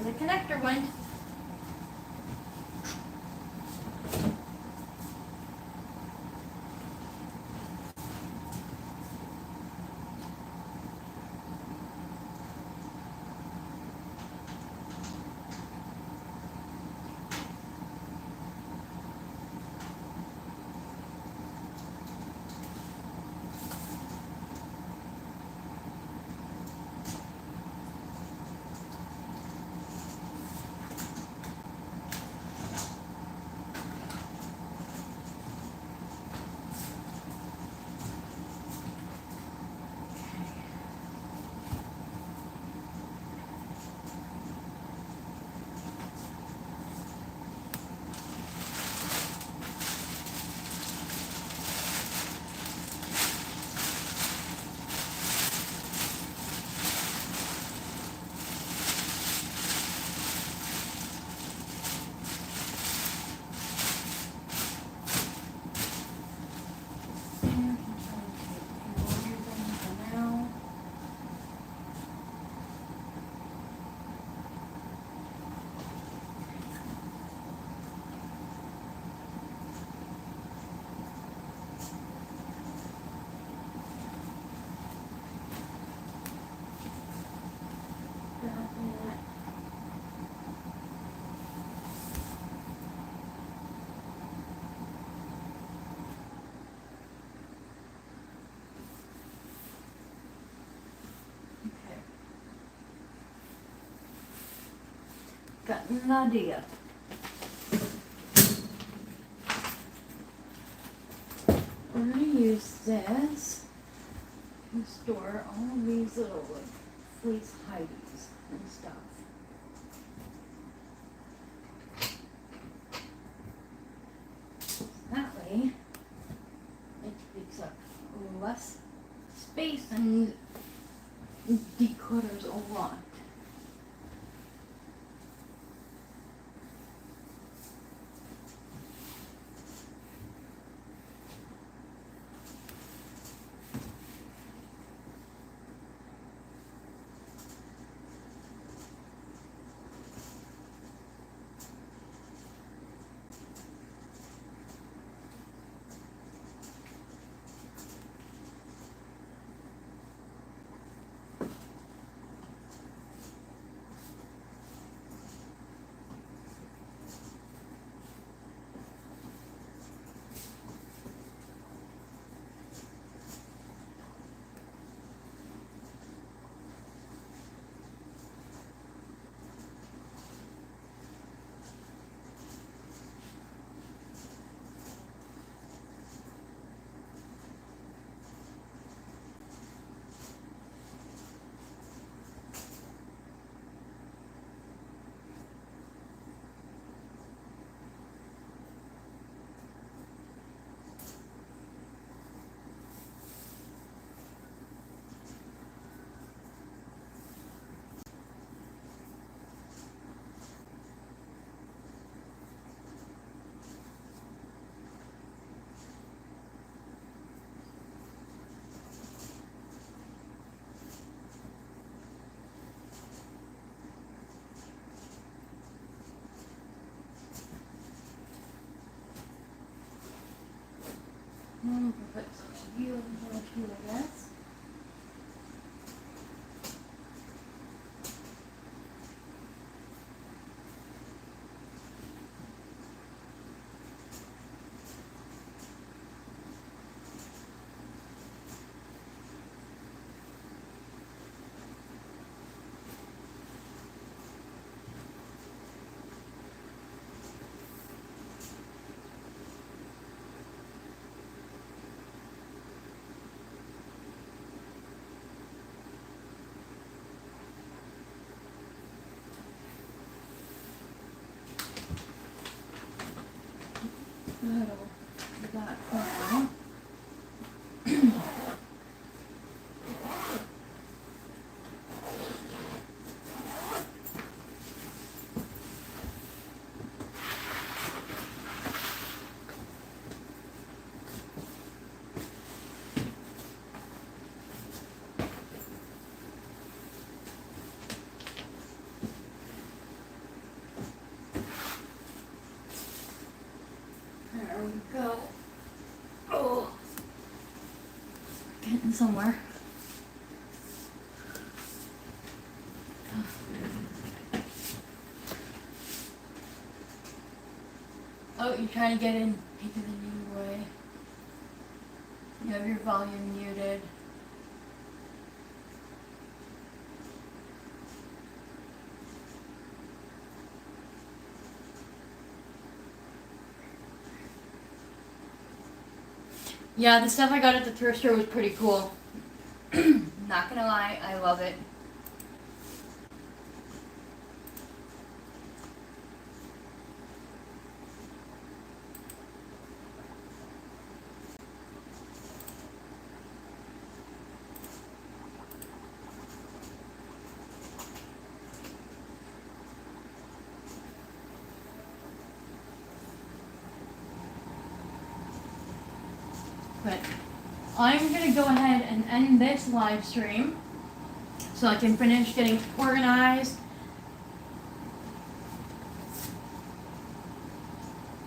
The connector went. Got an idea. We're going to use this to store all of these little like, fleece hideys and stuff. That way, it takes up less space and declutters a lot. Put some of you over here, I guess. That'll do that for now. There we go. Oh, getting somewhere. Oh, you're trying to get in into the new way. You have your volume muted. Yeah, the stuff I got at the thrift store was pretty cool. Not gonna lie, I love it. But I'm going to go ahead and end this live stream so I can finish getting organized.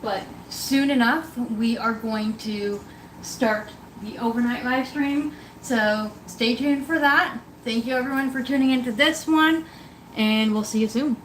But soon enough, we are going to start the overnight live stream. So stay tuned for that. Thank you everyone for tuning into this one, and we'll see you soon.